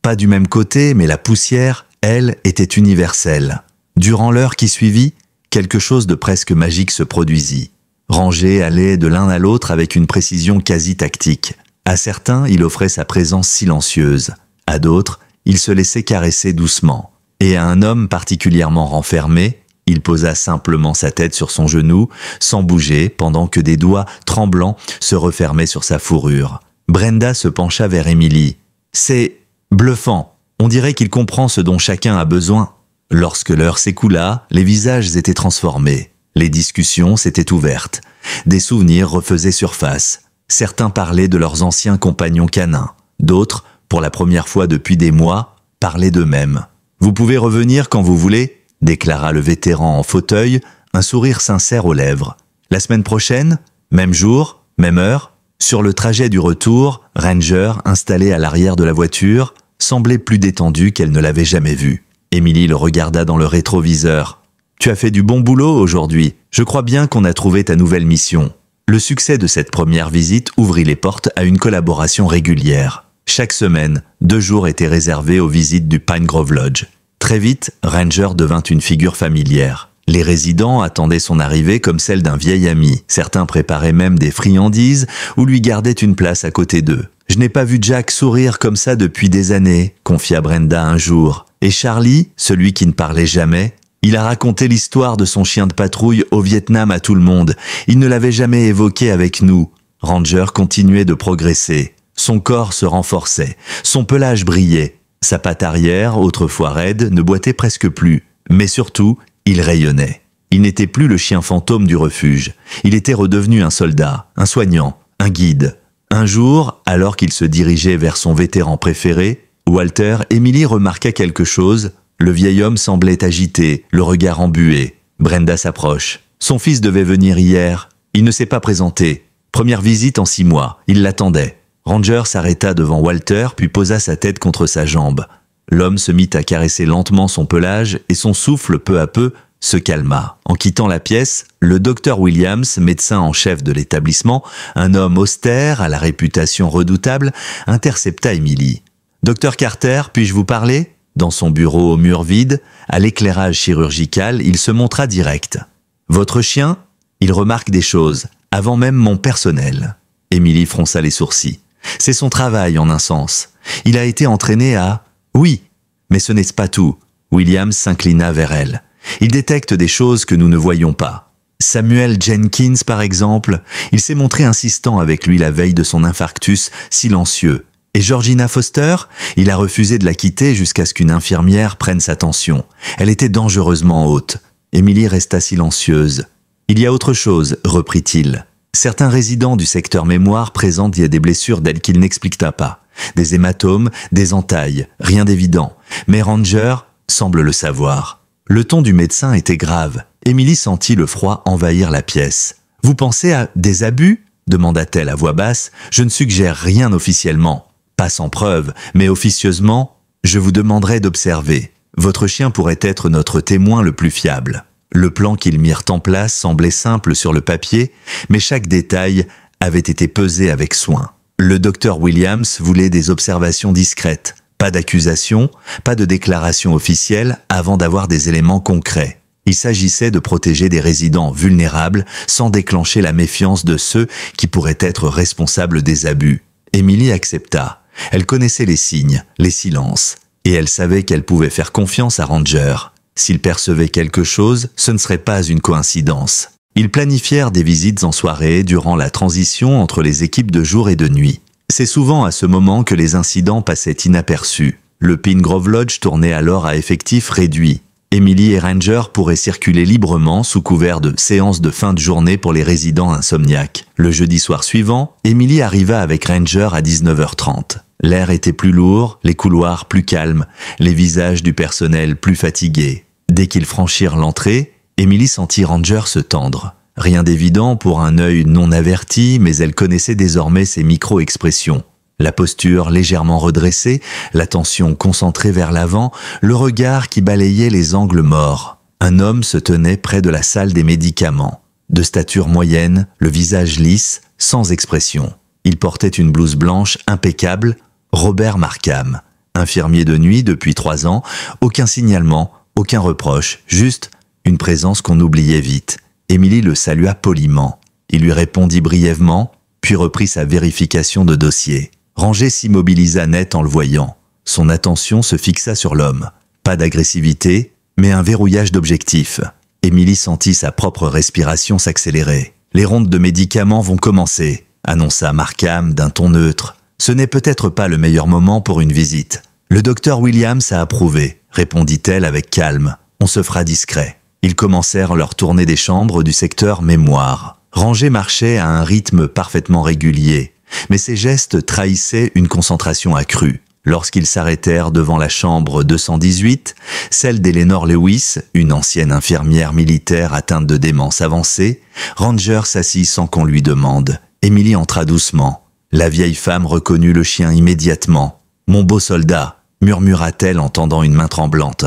Pas du même côté, mais la poussière, elle, était universelle. Durant l'heure qui suivit, quelque chose de presque magique se produisit. Ranger allait de l'un à l'autre avec une précision quasi tactique. À certains, il offrait sa présence silencieuse. À d'autres, il se laissait caresser doucement. Et à un homme particulièrement renfermé, il posa simplement sa tête sur son genou, sans bouger, pendant que des doigts tremblants se refermaient sur sa fourrure. Brenda se pencha vers Émilie. « C'est bluffant. On dirait qu'il comprend ce dont chacun a besoin. » Lorsque l'heure s'écoula, les visages étaient transformés. Les discussions s'étaient ouvertes. Des souvenirs refaisaient surface. Certains parlaient de leurs anciens compagnons canins. D'autres, pour la première fois depuis des mois, parlaient d'eux-mêmes. « Vous pouvez revenir quand vous voulez », déclara le vétéran en fauteuil, un sourire sincère aux lèvres. « La semaine prochaine, même jour, même heure ?» Sur le trajet du retour, Ranger, installée à l'arrière de la voiture, semblait plus détendue qu'elle ne l'avait jamais vue. Émilie le regarda dans le rétroviseur. « Tu as fait du bon boulot aujourd'hui. Je crois bien qu'on a trouvé ta nouvelle mission. » Le succès de cette première visite ouvrit les portes à une collaboration régulière. Chaque semaine, 2 jours étaient réservés aux visites du Pine Grove Lodge. Très vite, Ranger devint une figure familière. Les résidents attendaient son arrivée comme celle d'un vieil ami. Certains préparaient même des friandises ou lui gardaient une place à côté d'eux. « Je n'ai pas vu Jack sourire comme ça depuis des années », confia Brenda un jour. Et Charlie, celui qui ne parlait jamais, il a raconté l'histoire de son chien de patrouille au Vietnam à tout le monde. Il ne l'avait jamais évoqué avec nous. Ranger continuait de progresser. Son corps se renforçait. Son pelage brillait. Sa patte arrière, autrefois raide, ne boitait presque plus. Mais surtout, il rayonnait. Il n'était plus le chien fantôme du refuge. Il était redevenu un soldat, un soignant, un guide. Un jour, alors qu'il se dirigeait vers son vétéran préféré, Walter, Émilie remarqua quelque chose. Le vieil homme semblait agité, le regard embué. Brenda s'approche. Son fils devait venir hier. Il ne s'est pas présenté. Première visite en 6 mois. Il l'attendait. Ranger s'arrêta devant Walter, puis posa sa tête contre sa jambe. L'homme se mit à caresser lentement son pelage et son souffle, peu à peu, se calma. En quittant la pièce, le docteur Williams, médecin en chef de l'établissement, un homme austère à la réputation redoutable, intercepta Émilie. « Docteur Carter, puis-je vous parler ?» Dans son bureau au mur vide, à l'éclairage chirurgical, il se montra direct. « Votre chien ? Il remarque des choses, avant même mon personnel. » Émilie fronça les sourcils. « C'est son travail en un sens. Il a été entraîné à... » « Oui, mais ce n'est pas tout. » Williams s'inclina vers elle. « Il détecte des choses que nous ne voyons pas. Samuel Jenkins, par exemple, il s'est montré insistant avec lui la veille de son infarctus, silencieux. Et Georgina Foster, il a refusé de la quitter jusqu'à ce qu'une infirmière prenne sa tension. Elle était dangereusement haute. » Émilie resta silencieuse. « Il y a autre chose, reprit-il. Certains résidents du secteur mémoire présentent des blessures d'elles qu'il n'expliqua pas. Des hématomes, des entailles, rien d'évident. Mais Ranger semble le savoir. » Le ton du médecin était grave. Émilie sentit le froid envahir la pièce. « Vous pensez à des abus ?» demanda-t-elle à voix basse. « Je ne suggère rien officiellement. Pas sans preuve, mais officieusement, je vous demanderai d'observer. Votre chien pourrait être notre témoin le plus fiable. » Le plan qu'ils mirent en place semblait simple sur le papier, mais chaque détail avait été pesé avec soin. Le docteur Williams voulait des observations discrètes, pas d'accusation, pas de déclaration officielle avant d'avoir des éléments concrets. Il s'agissait de protéger des résidents vulnérables sans déclencher la méfiance de ceux qui pourraient être responsables des abus. Emily accepta. Elle connaissait les signes, les silences, et elle savait qu'elle pouvait faire confiance à Ranger. S'il percevait quelque chose, ce ne serait pas une coïncidence. Ils planifièrent des visites en soirée durant la transition entre les équipes de jour et de nuit. C'est souvent à ce moment que les incidents passaient inaperçus. Le Pine Grove Lodge tournait alors à effectif réduit. Emily et Ranger pourraient circuler librement sous couvert de séances de fin de journée pour les résidents insomniaques. Le jeudi soir suivant, Emily arriva avec Ranger à 19h30. L'air était plus lourd, les couloirs plus calmes, les visages du personnel plus fatigués. Dès qu'ils franchirent l'entrée, Emily sentit Ranger se tendre. Rien d'évident pour un œil non averti, mais elle connaissait désormais ses micro-expressions. La posture légèrement redressée, l'attention concentrée vers l'avant, le regard qui balayait les angles morts. Un homme se tenait près de la salle des médicaments. De stature moyenne, le visage lisse, sans expression. Il portait une blouse blanche impeccable, Robert Markham. Infirmier de nuit depuis 3 ans, aucun signalement, aucun reproche, juste une présence qu'on oubliait vite. Emily le salua poliment. Il lui répondit brièvement, puis reprit sa vérification de dossier. Ranger s'immobilisa net en le voyant. Son attention se fixa sur l'homme. Pas d'agressivité, mais un verrouillage d'objectifs. Emily sentit sa propre respiration s'accélérer. « Les rondes de médicaments vont commencer », annonça Markham d'un ton neutre. « Ce n'est peut-être pas le meilleur moment pour une visite. »« Le docteur Williams a approuvé », répondit-elle avec calme. « On se fera discret. » Ils commencèrent leur tournée des chambres du secteur mémoire. Ranger marchait à un rythme parfaitement régulier, mais ses gestes trahissaient une concentration accrue. Lorsqu'ils s'arrêtèrent devant la chambre 218, celle d'Eleanor Lewis, une ancienne infirmière militaire atteinte de démence avancée, Ranger s'assit sans qu'on lui demande. Emily entra doucement. La vieille femme reconnut le chien immédiatement. « Mon beau soldat », murmura-t-elle en tendant une main tremblante.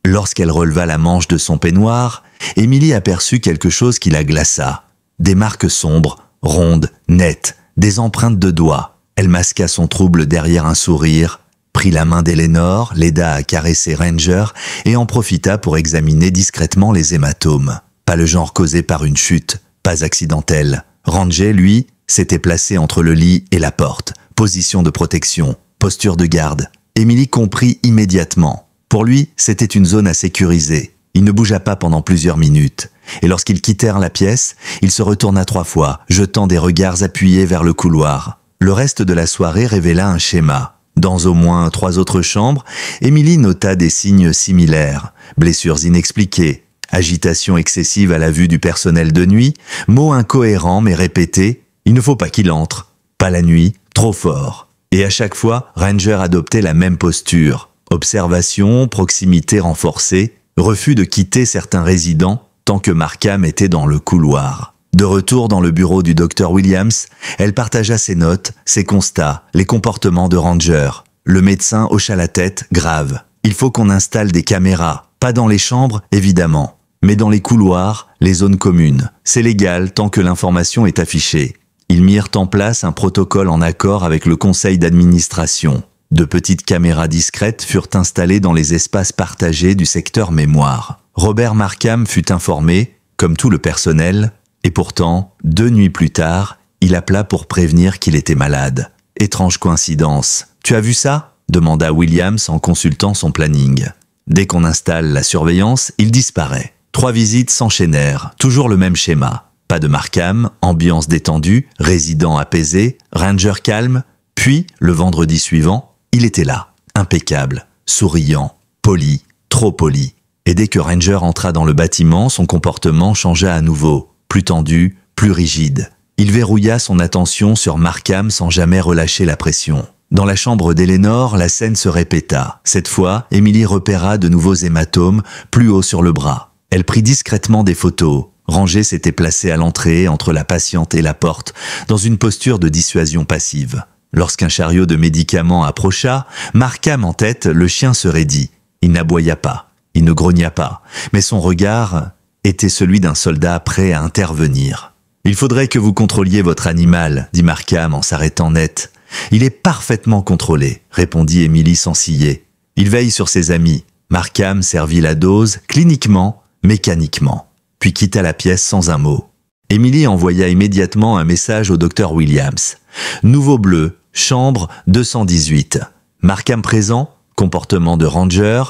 Lorsqu'elle releva la manche de son peignoir, Emily aperçut quelque chose qui la glaça. Des marques sombres, rondes, nettes, des empreintes de doigts. Elle masqua son trouble derrière un sourire, prit la main d'Eleanor, l'aida à caresser Ranger et en profita pour examiner discrètement les hématomes. Pas le genre causé par une chute, pas accidentel. Ranger, lui, s'était placé entre le lit et la porte. Position de protection, posture de garde. Emily comprit immédiatement. Pour lui, c'était une zone à sécuriser. Il ne bougea pas pendant plusieurs minutes. Et lorsqu'ils quittèrent la pièce, il se retourna 3 fois, jetant des regards appuyés vers le couloir. Le reste de la soirée révéla un schéma. Dans au moins 3 autres chambres, Emily nota des signes similaires. Blessures inexpliquées, agitation excessive à la vue du personnel de nuit, mots incohérents mais répétés. Il ne faut pas qu'il entre. Pas la nuit, trop fort. Et à chaque fois, Ranger adoptait la même posture. Observation, proximité renforcée, refus de quitter certains résidents tant que Markham était dans le couloir. De retour dans le bureau du docteur Williams, elle partagea ses notes, ses constats, les comportements de Ranger. Le médecin hocha la tête, grave. Il faut qu'on installe des caméras, pas dans les chambres, évidemment, mais dans les couloirs, les zones communes. C'est légal tant que l'information est affichée. Ils mirent en place un protocole en accord avec le conseil d'administration. De petites caméras discrètes furent installées dans les espaces partagés du secteur mémoire. Robert Markham fut informé, comme tout le personnel, et pourtant, 2 nuits plus tard, il appela pour prévenir qu'il était malade. Étrange coïncidence. « Tu as vu ça ?» demanda Williams en consultant son planning. Dès qu'on installe la surveillance, il disparaît. 3 visites s'enchaînèrent, toujours le même schéma. Pas de Markham, ambiance détendue, résident apaisé, Ranger calme. Puis, le vendredi suivant, il était là, impeccable, souriant, poli, trop poli. Et dès que Ranger entra dans le bâtiment, son comportement changea à nouveau, plus tendu, plus rigide. Il verrouilla son attention sur Markham sans jamais relâcher la pression. Dans la chambre d'Eleanor, la scène se répéta. Cette fois, Emily repéra de nouveaux hématomes plus haut sur le bras. Elle prit discrètement des photos. Ranger s'était placé à l'entrée, entre la patiente et la porte, dans une posture de dissuasion passive. Lorsqu'un chariot de médicaments approcha, Markham en tête, le chien se raidit. Il n'aboya pas, il ne grogna pas, mais son regard était celui d'un soldat prêt à intervenir. « Il faudrait que vous contrôliez votre animal, » dit Markham en s'arrêtant net. « Il est parfaitement contrôlé, » répondit Emily sans ciller. « Il veille sur ses amis. » Markham servit la dose, cliniquement, mécaniquement, puis quitta la pièce sans un mot. Emily envoya immédiatement un message au docteur Williams. « Nouveau bleu, chambre 218. Markham présent, comportement de Ranger,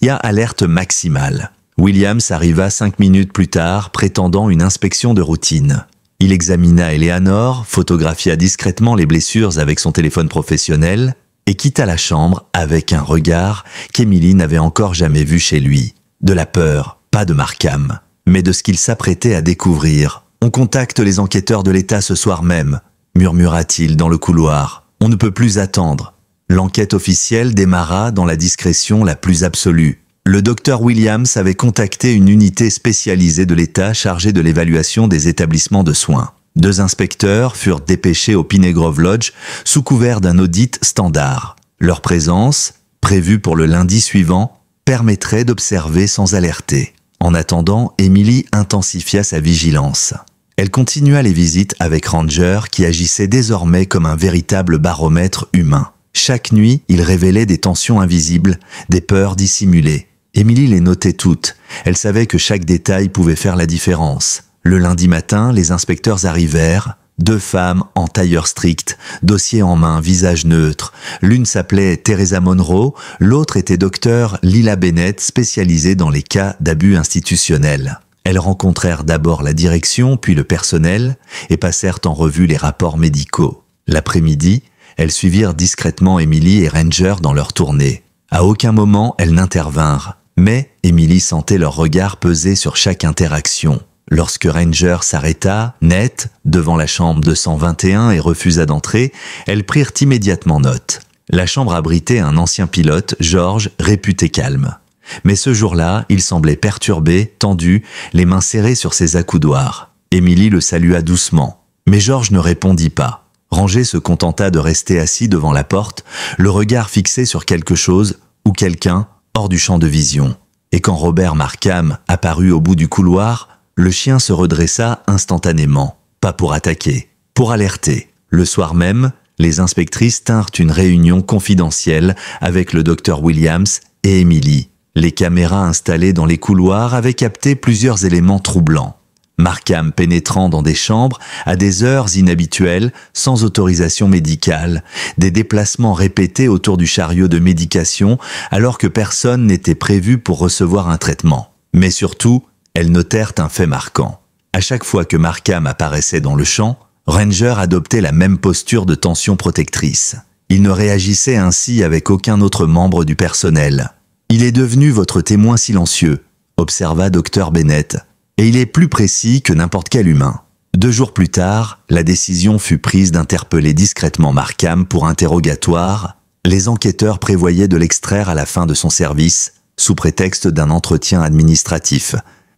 y a alerte maximale. Williams arriva 5 minutes plus tard, prétendant une inspection de routine. Il examina Eleanor, photographia discrètement les blessures avec son téléphone professionnel et quitta la chambre avec un regard qu'Emily n'avait encore jamais vu chez lui. De la peur, pas de Markham, mais de ce qu'il s'apprêtait à découvrir. « On contacte les enquêteurs de l'État ce soir même », murmura-t-il dans le couloir. « On ne peut plus attendre. » L'enquête officielle démarra dans la discrétion la plus absolue. Le docteur Williams avait contacté une unité spécialisée de l'État chargée de l'évaluation des établissements de soins. 2 inspecteurs furent dépêchés au Pinegrove Lodge sous couvert d'un audit standard. Leur présence, prévue pour le lundi suivant, permettrait d'observer sans alerter. En attendant, Emily intensifia sa vigilance. Elle continua les visites avec Ranger qui agissait désormais comme un véritable baromètre humain. Chaque nuit, il révélait des tensions invisibles, des peurs dissimulées. Emily les notait toutes. Elle savait que chaque détail pouvait faire la différence. Le lundi matin, les inspecteurs arrivèrent. 2 femmes en tailleur strict, dossier en main, visage neutre. L'une s'appelait Teresa Monroe, l'autre était docteur Lila Bennett, spécialisée dans les cas d'abus institutionnels. Elles rencontrèrent d'abord la direction, puis le personnel, et passèrent en revue les rapports médicaux. L'après-midi, elles suivirent discrètement Emily et Ranger dans leur tournée. À aucun moment, elles n'intervinrent. Mais Emily sentait leur regard peser sur chaque interaction. Lorsque Ranger s'arrêta, net, devant la chambre 221 et refusa d'entrer, elles prirent immédiatement note. La chambre abritait un ancien pilote, George, réputé calme. Mais ce jour-là, il semblait perturbé, tendu, les mains serrées sur ses accoudoirs. Emily le salua doucement. Mais George ne répondit pas. Ranger se contenta de rester assis devant la porte, le regard fixé sur quelque chose ou quelqu'un hors du champ de vision. Et quand Robert Markham apparut au bout du couloir, le chien se redressa instantanément, pas pour attaquer, pour alerter. Le soir même, les inspectrices tinrent une réunion confidentielle avec le docteur Williams et Emily. Les caméras installées dans les couloirs avaient capté plusieurs éléments troublants. Markham pénétrant dans des chambres à des heures inhabituelles, sans autorisation médicale, des déplacements répétés autour du chariot de médication alors que personne n'était prévu pour recevoir un traitement. Mais surtout, elles notèrent un fait marquant. À chaque fois que Markham apparaissait dans le champ, Ranger adoptait la même posture de tension protectrice. Il ne réagissait ainsi avec aucun autre membre du personnel. « Il est devenu votre témoin silencieux », observa Dr Bennett. Et il est plus précis que n'importe quel humain. 2 jours plus tard, la décision fut prise d'interpeller discrètement Markham pour interrogatoire. Les enquêteurs prévoyaient de l'extraire à la fin de son service, sous prétexte d'un entretien administratif.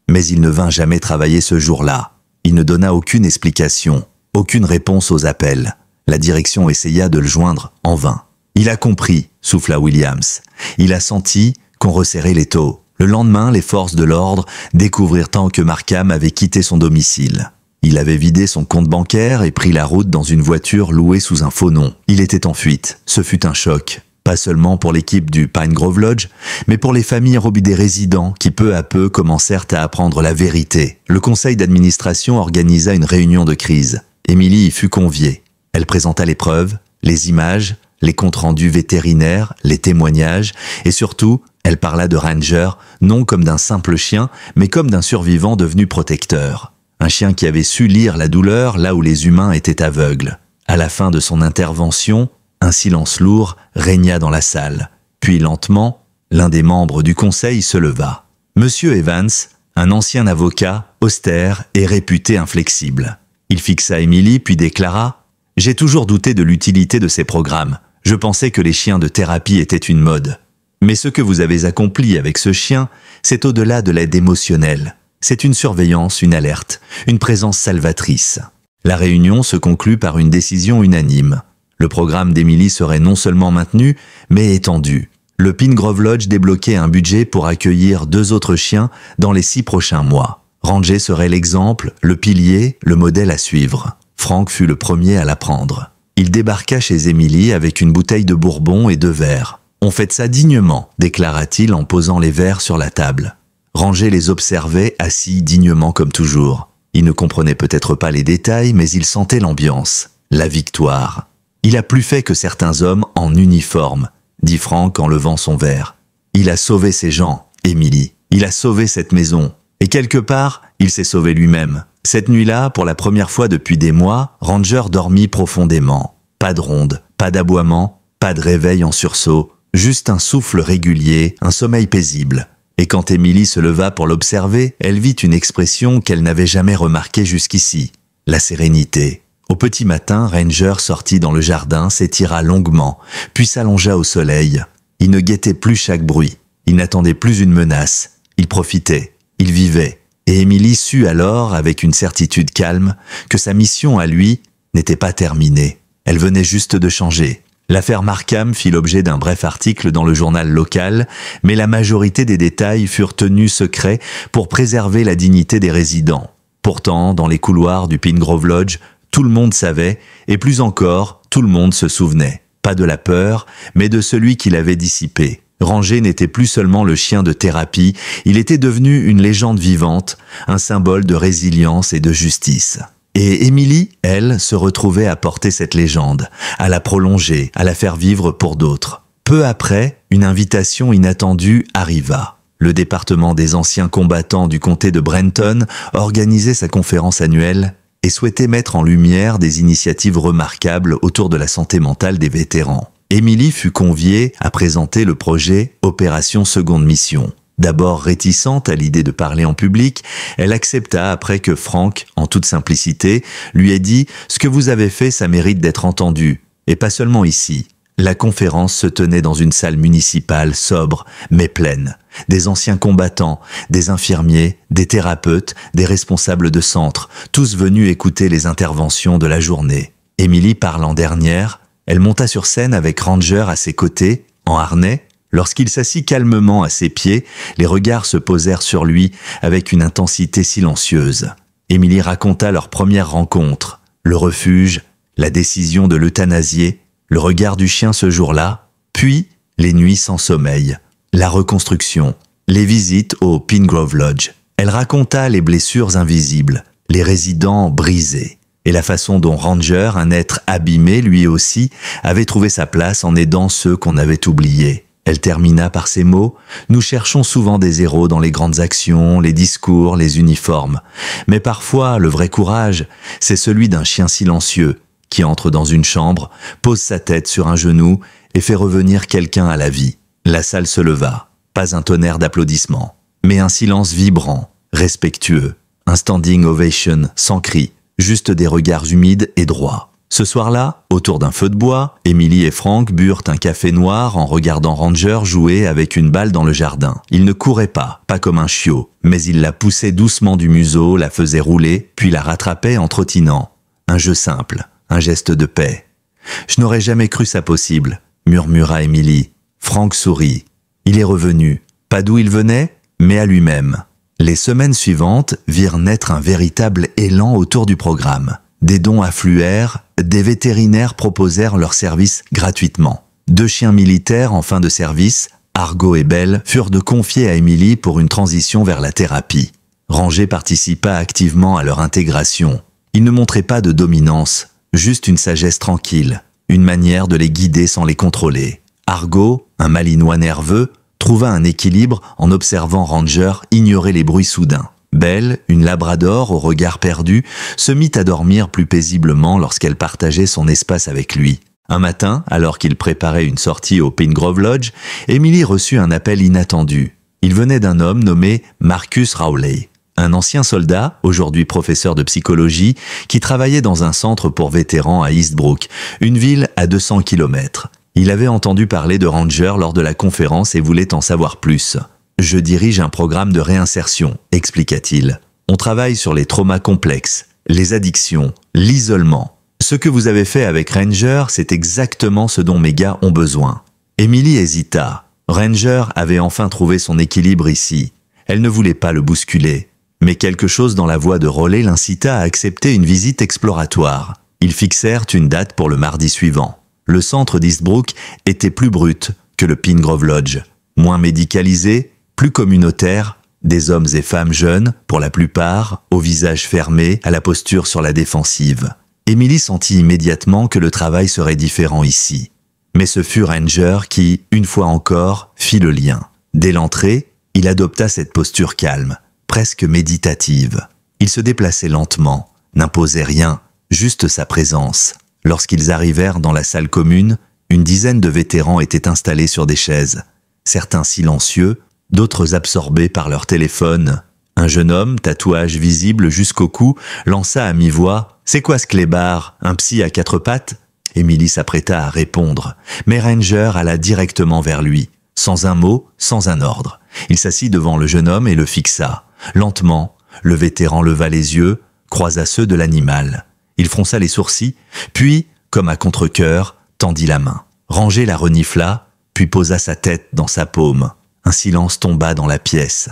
Mais il ne vint jamais travailler ce jour-là. Il ne donna aucune explication, aucune réponse aux appels. La direction essaya de le joindre en vain. Il a compris, souffla Williams. Il a senti qu'on resserrait l'étau. Le lendemain, les forces de l'ordre découvrirent que Markham avait quitté son domicile. Il avait vidé son compte bancaire et pris la route dans une voiture louée sous un faux nom. Il était en fuite. Ce fut un choc. Pas seulement pour l'équipe du Pinegrove Lodge, mais pour les familles des résidents qui peu à peu commencèrent à apprendre la vérité. Le conseil d'administration organisa une réunion de crise. Emily y fut conviée. Elle présenta les preuves, les images, les comptes rendus vétérinaires, les témoignages, et surtout, elle parla de Ranger, non comme d'un simple chien, mais comme d'un survivant devenu protecteur. Un chien qui avait su lire la douleur là où les humains étaient aveugles. À la fin de son intervention, un silence lourd régna dans la salle. Puis lentement, l'un des membres du conseil se leva. Monsieur Evans, un ancien avocat, austère et réputé inflexible. Il fixa Emily puis déclara « J'ai toujours douté de l'utilité de ces programmes. Je pensais que les chiens de thérapie étaient une mode. Mais ce que vous avez accompli avec ce chien, c'est au-delà de l'aide émotionnelle. C'est une surveillance, une alerte, une présence salvatrice. » La réunion se conclut par une décision unanime. Le programme d'Emily serait non seulement maintenu, mais étendu. Le Pinegrove Lodge débloquait un budget pour accueillir 2 autres chiens dans les 6 prochains mois. Ranger serait l'exemple, le pilier, le modèle à suivre. Frank fut le premier à l'apprendre. Il débarqua chez Emily avec une bouteille de bourbon et 2 verres. « On fait ça dignement », déclara-t-il en posant les verres sur la table. Ranger les observait assis dignement comme toujours. Il ne comprenait peut-être pas les détails, mais il sentait l'ambiance, la victoire. Il a plus fait que certains hommes en uniforme, dit Frank en levant son verre. Il a sauvé ces gens, Emily. Il a sauvé cette maison. Et quelque part, il s'est sauvé lui-même. Cette nuit-là, pour la première fois depuis des mois, Ranger dormit profondément. Pas de ronde, pas d'aboiement, pas de réveil en sursaut, juste un souffle régulier, un sommeil paisible. Et quand Emily se leva pour l'observer, elle vit une expression qu'elle n'avait jamais remarquée jusqu'ici. La sérénité. Au petit matin, Ranger sortit dans le jardin, s'étira longuement, puis s'allongea au soleil. Il ne guettait plus chaque bruit. Il n'attendait plus une menace. Il profitait. Il vivait. Et Emily sut alors, avec une certitude calme, que sa mission à lui n'était pas terminée. Elle venait juste de changer. L'affaire Markham fit l'objet d'un bref article dans le journal local, mais la majorité des détails furent tenus secrets pour préserver la dignité des résidents. Pourtant, dans les couloirs du Pingrove Lodge, tout le monde savait, et plus encore, tout le monde se souvenait. Pas de la peur, mais de celui qui l'avait dissipé. Ranger n'était plus seulement le chien de thérapie, il était devenu une légende vivante, un symbole de résilience et de justice. Et Emily, elle, se retrouvait à porter cette légende, à la prolonger, à la faire vivre pour d'autres. Peu après, une invitation inattendue arriva. Le département des anciens combattants du comté de Brenton organisait sa conférence annuelle et souhaitait mettre en lumière des initiatives remarquables autour de la santé mentale des vétérans. Emily fut conviée à présenter le projet Opération Seconde Mission. D'abord réticente à l'idée de parler en public, elle accepta après que Frank, en toute simplicité, lui ait dit « Ce que vous avez fait, ça mérite d'être entendu, et pas seulement ici ». La conférence se tenait dans une salle municipale sobre, mais pleine. Des anciens combattants, des infirmiers, des thérapeutes, des responsables de centre, tous venus écouter les interventions de la journée. Emily parlant dernière, elle monta sur scène avec Ranger à ses côtés, en harnais. Lorsqu'il s'assit calmement à ses pieds, les regards se posèrent sur lui avec une intensité silencieuse. Emily raconta leur première rencontre, le refuge, la décision de l'euthanasier, le regard du chien ce jour-là, puis les nuits sans sommeil, la reconstruction, les visites au Pingrove Lodge. Elle raconta les blessures invisibles, les résidents brisés, et la façon dont Ranger, un être abîmé lui aussi, avait trouvé sa place en aidant ceux qu'on avait oubliés. Elle termina par ces mots « Nous cherchons souvent des héros dans les grandes actions, les discours, les uniformes. Mais parfois, le vrai courage, c'est celui d'un chien silencieux qui entre dans une chambre, pose sa tête sur un genou et fait revenir quelqu'un à la vie. » La salle se leva. Pas un tonnerre d'applaudissements, mais un silence vibrant, respectueux. Un standing ovation sans cri, juste des regards humides et droits. Ce soir-là, autour d'un feu de bois, Emily et Frank burent un café noir en regardant Ranger jouer avec une balle dans le jardin. Il ne courait pas comme un chiot, mais il la poussait doucement du museau, la faisait rouler, puis la rattrapait en trottinant. Un jeu simple, un geste de paix. « Je n'aurais jamais cru ça possible », murmura Emily. Frank sourit. Il est revenu, pas d'où il venait, mais à lui-même. Les semaines suivantes virent naître un véritable élan autour du programme. Des dons affluèrent, des vétérinaires proposèrent leurs services gratuitement. 2 chiens militaires en fin de service, Argo et Belle, furent de confier à Emily pour une transition vers la thérapie. Ranger participa activement à leur intégration. Il ne montrait pas de dominance, juste une sagesse tranquille, une manière de les guider sans les contrôler. Argo, un malinois nerveux, trouva un équilibre en observant Ranger ignorer les bruits soudains. Belle, une labrador au regard perdu, se mit à dormir plus paisiblement lorsqu'elle partageait son espace avec lui. Un matin, alors qu'il préparait une sortie au Pingrove Lodge, Emily reçut un appel inattendu. Il venait d'un homme nommé Marcus Rowley, un ancien soldat, aujourd'hui professeur de psychologie, qui travaillait dans un centre pour vétérans à Eastbrook, une ville à 200 km. Il avait entendu parler de Ranger lors de la conférence et voulait en savoir plus. « Je dirige un programme de réinsertion », expliqua-t-il. « On travaille sur les traumas complexes, les addictions, l'isolement. Ce que vous avez fait avec Ranger, c'est exactement ce dont mes gars ont besoin. » Emily hésita. Ranger avait enfin trouvé son équilibre ici. Elle ne voulait pas le bousculer. Mais quelque chose dans la voix de Rowley l'incita à accepter une visite exploratoire. Ils fixèrent une date pour le mardi suivant. Le centre d'Eastbrook était plus brut que le Pingrove Lodge. Moins médicalisé, plus communautaire, des hommes et femmes jeunes, pour la plupart, au visage fermé, à la posture sur la défensive. Emily sentit immédiatement que le travail serait différent ici. Mais ce fut Ranger qui, une fois encore, fit le lien. Dès l'entrée, il adopta cette posture calme, presque méditative. Il se déplaçait lentement, n'imposait rien, juste sa présence. Lorsqu'ils arrivèrent dans la salle commune, une dizaine de vétérans étaient installés sur des chaises. Certains silencieux, d'autres absorbés par leur téléphone. Un jeune homme, tatouage visible jusqu'au cou, lança à mi-voix « C'est quoi ce clébard? Un psy à quatre pattes ?» Emily s'apprêta à répondre, mais Ranger alla directement vers lui, sans un mot, sans un ordre. Il s'assit devant le jeune homme et le fixa. Lentement, le vétéran leva les yeux, croisa ceux de l'animal. Il fronça les sourcils, puis, comme à contre-cœur, tendit la main. Ranger la renifla, puis posa sa tête dans sa paume. Un silence tomba dans la pièce.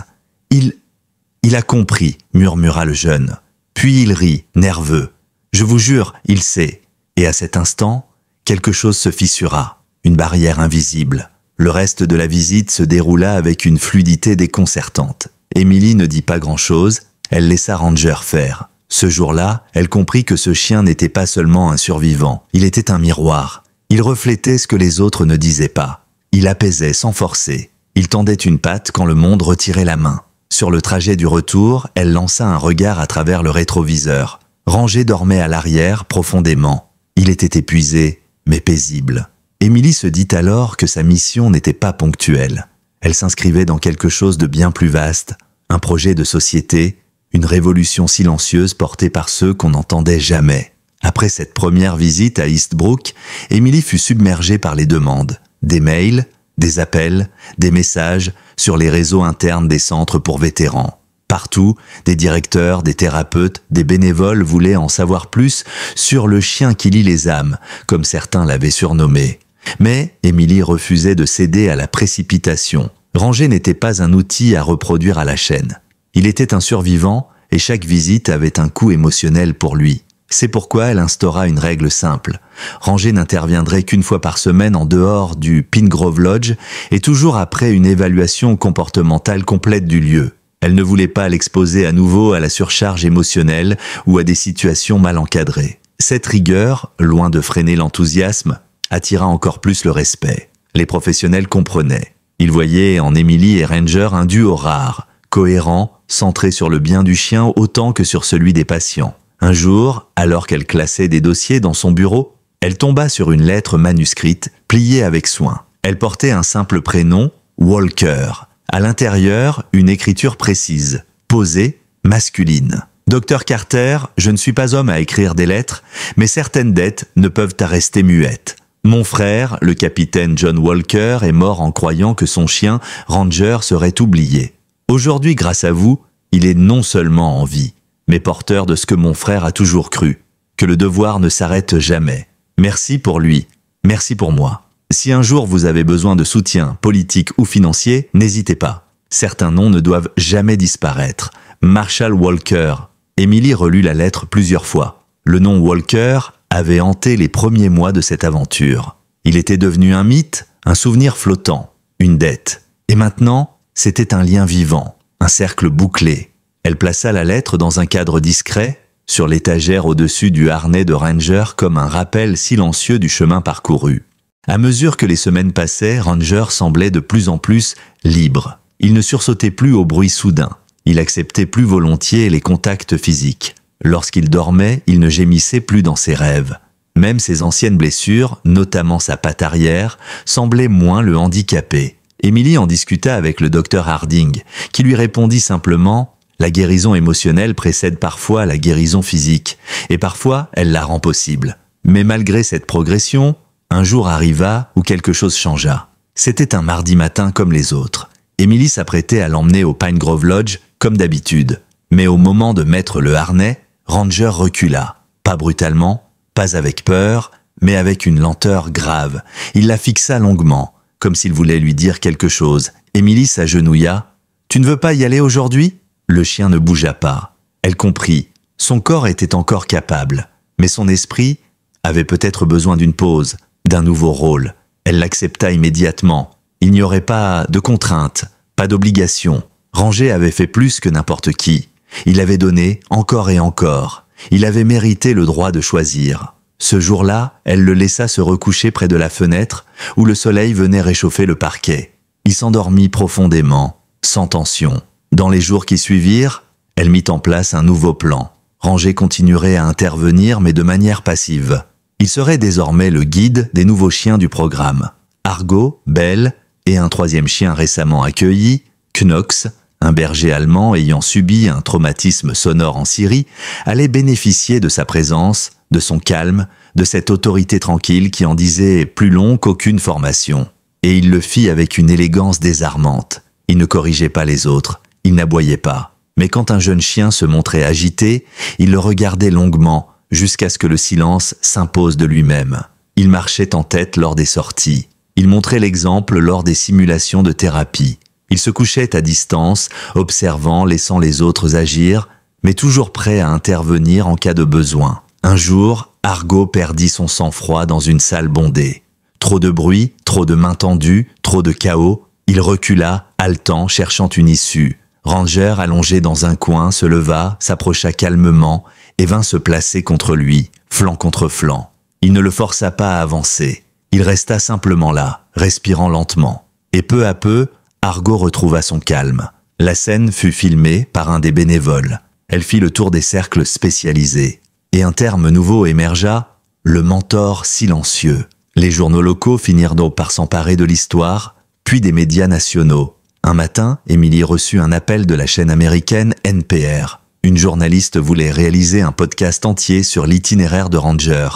Il a compris, murmura le jeune. Puis il rit, nerveux. Je vous jure, il sait. Et à cet instant, quelque chose se fissura, une barrière invisible. Le reste de la visite se déroula avec une fluidité déconcertante. Emily ne dit pas grand-chose, elle laissa Ranger faire. Ce jour-là, elle comprit que ce chien n'était pas seulement un survivant, il était un miroir. Il reflétait ce que les autres ne disaient pas. Il apaisait sans forcer. Il tendait une patte quand le monde retirait la main. Sur le trajet du retour, elle lança un regard à travers le rétroviseur. Ranger dormait à l'arrière profondément. Il était épuisé, mais paisible. Emily se dit alors que sa mission n'était pas ponctuelle. Elle s'inscrivait dans quelque chose de bien plus vaste, un projet de société, une révolution silencieuse portée par ceux qu'on n'entendait jamais. Après cette première visite à Eastbrook, Emily fut submergée par les demandes. Des mails, des appels, des messages sur les réseaux internes des centres pour vétérans. Partout, des directeurs, des thérapeutes, des bénévoles voulaient en savoir plus sur le chien qui lit les âmes, comme certains l'avaient surnommé. Mais Emily refusait de céder à la précipitation. Ranger n'était pas un outil à reproduire à la chaîne. Il était un survivant et chaque visite avait un coût émotionnel pour lui. C'est pourquoi elle instaura une règle simple. Ranger n'interviendrait qu'une fois par semaine en dehors du Pingrove Lodge et toujours après une évaluation comportementale complète du lieu. Elle ne voulait pas l'exposer à nouveau à la surcharge émotionnelle ou à des situations mal encadrées. Cette rigueur, loin de freiner l'enthousiasme, attira encore plus le respect. Les professionnels comprenaient. Ils voyaient en Emily et Ranger un duo rare, cohérent, centré sur le bien du chien autant que sur celui des patients. Un jour, alors qu'elle classait des dossiers dans son bureau, elle tomba sur une lettre manuscrite, pliée avec soin. Elle portait un simple prénom, Walker. À l'intérieur, une écriture précise, posée, masculine. « Docteur Carter, je ne suis pas homme à écrire des lettres, mais certaines dettes ne peuvent à rester muettes. Mon frère, le capitaine John Walker, est mort en croyant que son chien, Ranger, serait oublié. Aujourd'hui, grâce à vous, il est non seulement en vie, mais porteur de ce que mon frère a toujours cru, que le devoir ne s'arrête jamais. Merci pour lui, merci pour moi. Si un jour vous avez besoin de soutien politique ou financier, n'hésitez pas. Certains noms ne doivent jamais disparaître. Marshall Walker. » Emily relut la lettre plusieurs fois. Le nom Walker avait hanté les premiers mois de cette aventure. Il était devenu un mythe, un souvenir flottant, une dette. Et maintenant, c'était un lien vivant, un cercle bouclé. Elle plaça la lettre dans un cadre discret, sur l'étagère au-dessus du harnais de Ranger comme un rappel silencieux du chemin parcouru. À mesure que les semaines passaient, Ranger semblait de plus en plus libre. Il ne sursautait plus au bruit soudain. Il acceptait plus volontiers les contacts physiques. Lorsqu'il dormait, il ne gémissait plus dans ses rêves. Même ses anciennes blessures, notamment sa patte arrière, semblaient moins le handicaper. Emily en discuta avec le docteur Harding, qui lui répondit simplement « La guérison émotionnelle précède parfois la guérison physique, et parfois elle la rend possible. » Mais malgré cette progression, un jour arriva où quelque chose changea. C'était un mardi matin comme les autres. Emily s'apprêtait à l'emmener au Pingrove Lodge comme d'habitude. Mais au moment de mettre le harnais, Ranger recula. Pas brutalement, pas avec peur, mais avec une lenteur grave. Il la fixa longuement, comme s'il voulait lui dire quelque chose. Emily s'agenouilla. « Tu ne veux pas y aller aujourd'hui ?» Le chien ne bougea pas. Elle comprit. Son corps était encore capable, mais son esprit avait peut-être besoin d'une pause, d'un nouveau rôle. Elle l'accepta immédiatement. Il n'y aurait pas de contrainte, pas d'obligation. Ranger avait fait plus que n'importe qui. Il avait donné encore et encore. Il avait mérité le droit de choisir. Ce jour-là, elle le laissa se recoucher près de la fenêtre, où le soleil venait réchauffer le parquet. Il s'endormit profondément, sans tension. Dans les jours qui suivirent, elle mit en place un nouveau plan. Ranger continuerait à intervenir, mais de manière passive. Il serait désormais le guide des nouveaux chiens du programme. Argo, Belle et un troisième chien récemment accueilli, Knox, un berger allemand ayant subi un traumatisme sonore en Syrie, allaient bénéficier de sa présence, de son calme, de cette autorité tranquille qui en disait plus long qu'aucune formation. Et il le fit avec une élégance désarmante. Il ne corrigeait pas les autres, il n'aboyait pas. Mais quand un jeune chien se montrait agité, il le regardait longuement, jusqu'à ce que le silence s'impose de lui-même. Il marchait en tête lors des sorties. Il montrait l'exemple lors des simulations de thérapie. Il se couchait à distance, observant, laissant les autres agir, mais toujours prêt à intervenir en cas de besoin. Un jour, Argo perdit son sang-froid dans une salle bondée. Trop de bruit, trop de mains tendues, trop de chaos. Il recula, haletant, cherchant une issue. Ranger, allongé dans un coin, se leva, s'approcha calmement et vint se placer contre lui, flanc contre flanc. Il ne le força pas à avancer. Il resta simplement là, respirant lentement. Et peu à peu, Argo retrouva son calme. La scène fut filmée par un des bénévoles. Elle fit le tour des cercles spécialisés. Et un terme nouveau émergea, le mentor silencieux. Les journaux locaux finirent donc par s'emparer de l'histoire, puis des médias nationaux. Un matin, Emily reçut un appel de la chaîne américaine NPR. Une journaliste voulait réaliser un podcast entier sur l'itinéraire de Ranger,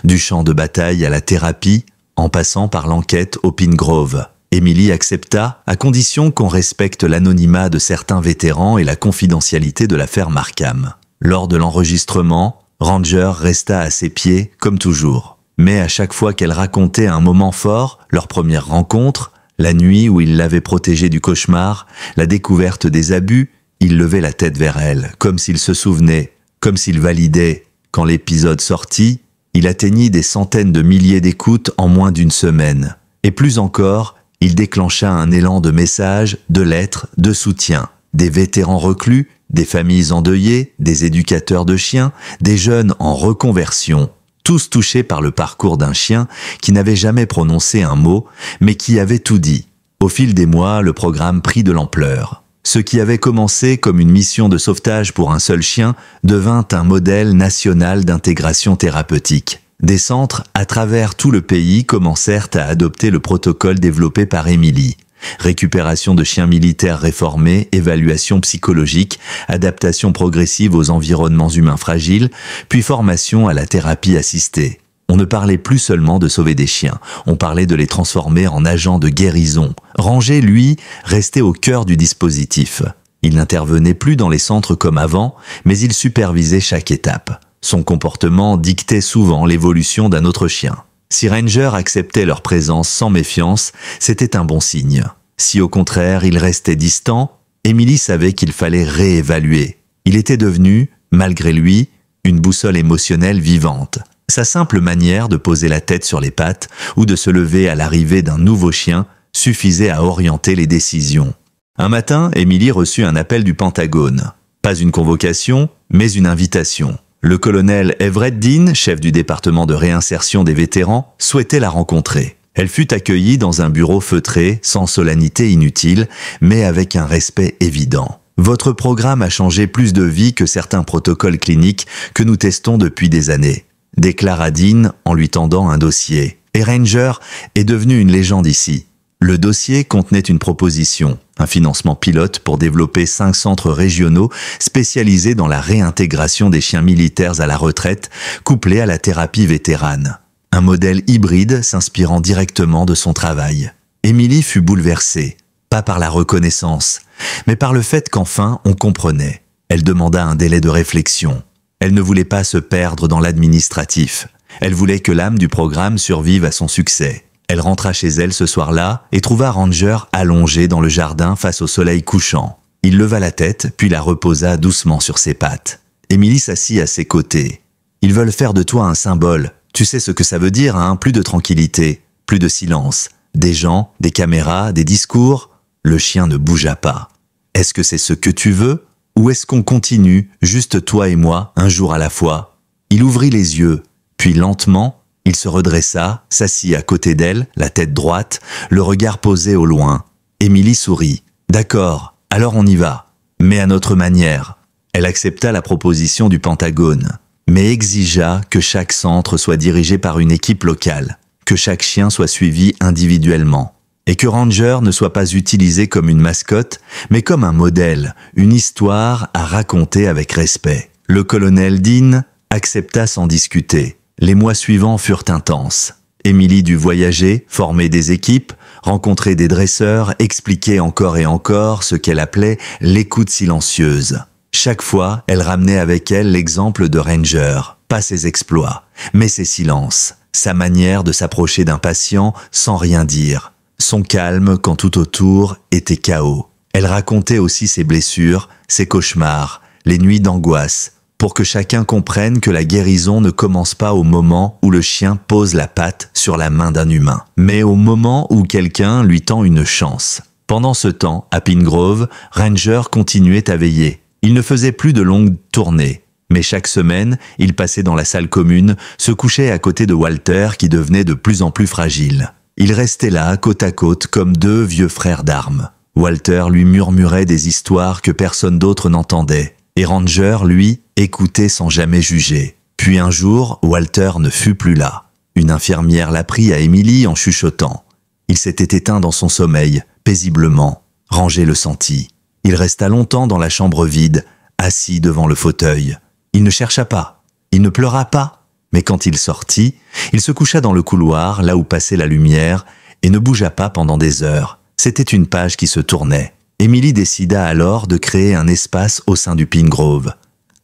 du champ de bataille à la thérapie, en passant par l'enquête au Pine Grove. Emily accepta, à condition qu'on respecte l'anonymat de certains vétérans et la confidentialité de l'affaire Markham. Lors de l'enregistrement, Ranger resta à ses pieds, comme toujours. Mais à chaque fois qu'elle racontait un moment fort, leur première rencontre, la nuit où il l'avait protégée du cauchemar, la découverte des abus, il levait la tête vers elle, comme s'il se souvenait, comme s'il validait. Quand l'épisode sortit, il atteignit des centaines de milliers d'écoutes en moins d'une semaine. Et plus encore, il déclencha un élan de messages, de lettres, de soutien. Des vétérans reclus, des familles endeuillées, des éducateurs de chiens, des jeunes en reconversion. Tous touchés par le parcours d'un chien qui n'avait jamais prononcé un mot, mais qui avait tout dit. Au fil des mois, le programme prit de l'ampleur. Ce qui avait commencé comme une mission de sauvetage pour un seul chien devint un modèle national d'intégration thérapeutique. Des centres à travers tout le pays commencèrent à adopter le protocole développé par Emily. Récupération de chiens militaires réformés, évaluation psychologique, adaptation progressive aux environnements humains fragiles, puis formation à la thérapie assistée. On ne parlait plus seulement de sauver des chiens, on parlait de les transformer en agents de guérison. Ranger, lui, restait au cœur du dispositif. Il n'intervenait plus dans les centres comme avant, mais il supervisait chaque étape. Son comportement dictait souvent l'évolution d'un autre chien. Si Ranger acceptait leur présence sans méfiance, c'était un bon signe. Si au contraire il restait distant, Emily savait qu'il fallait réévaluer. Il était devenu, malgré lui, une boussole émotionnelle vivante. Sa simple manière de poser la tête sur les pattes ou de se lever à l'arrivée d'un nouveau chien suffisait à orienter les décisions. Un matin, Emily reçut un appel du Pentagone. Pas une convocation, mais une invitation. Le colonel Everett Dean, chef du département de réinsertion des vétérans, souhaitait la rencontrer. Elle fut accueillie dans un bureau feutré, sans solennité inutile, mais avec un respect évident. « Votre programme a changé plus de vies que certains protocoles cliniques que nous testons depuis des années », déclara Dean en lui tendant un dossier. Et Ranger est devenu une légende ici. Le dossier contenait une proposition, un financement pilote pour développer 5 centres régionaux spécialisés dans la réintégration des chiens militaires à la retraite, couplés à la thérapie vétérane. Un modèle hybride s'inspirant directement de son travail. Emily fut bouleversée, pas par la reconnaissance, mais par le fait qu'enfin on comprenait. Elle demanda un délai de réflexion. Elle ne voulait pas se perdre dans l'administratif. Elle voulait que l'âme du programme survive à son succès. Elle rentra chez elle ce soir-là et trouva Ranger allongé dans le jardin face au soleil couchant. Il leva la tête, puis la reposa doucement sur ses pattes. Emily s'assit à ses côtés. « Ils veulent faire de toi un symbole. Tu sais ce que ça veut dire, hein? Plus de tranquillité, plus de silence. Des gens, des caméras, des discours. » Le chien ne bougea pas. « Est-ce que c'est ce que tu veux ? Ou est-ce qu'on continue, juste toi et moi, un jour à la fois ?» Il ouvrit les yeux, puis lentement, il se redressa, s'assit à côté d'elle, la tête droite, le regard posé au loin. Émilie sourit. « D'accord, alors on y va, mais à notre manière. » Elle accepta la proposition du Pentagone, mais exigea que chaque centre soit dirigé par une équipe locale, que chaque chien soit suivi individuellement, et que Ranger ne soit pas utilisé comme une mascotte, mais comme un modèle, une histoire à raconter avec respect. Le colonel Dean accepta sans discuter. Les mois suivants furent intenses. Émilie dut voyager, former des équipes, rencontrer des dresseurs, expliquer encore et encore ce qu'elle appelait l'écoute silencieuse. Chaque fois, elle ramenait avec elle l'exemple de Ranger, pas ses exploits, mais ses silences, sa manière de s'approcher d'un patient sans rien dire, son calme quand tout autour était chaos. Elle racontait aussi ses blessures, ses cauchemars, les nuits d'angoisse, pour que chacun comprenne que la guérison ne commence pas au moment où le chien pose la patte sur la main d'un humain, mais au moment où quelqu'un lui tend une chance. Pendant ce temps, à Pine Grove, Ranger continuait à veiller. Il ne faisait plus de longues tournées, mais chaque semaine, il passait dans la salle commune, se couchait à côté de Walter qui devenait de plus en plus fragile. Ils restaient là, côte à côte, comme deux vieux frères d'armes. Walter lui murmurait des histoires que personne d'autre n'entendait, et Ranger, lui, écoutait sans jamais juger. Puis un jour, Walter ne fut plus là. Une infirmière l'apprit à Émilie en chuchotant. Il s'était éteint dans son sommeil, paisiblement. Ranger le sentit. Il resta longtemps dans la chambre vide, assis devant le fauteuil. Il ne chercha pas, il ne pleura pas, mais quand il sortit, il se coucha dans le couloir, là où passait la lumière, et ne bougea pas pendant des heures. C'était une page qui se tournait. Émilie décida alors de créer un espace au sein du Pine Grove.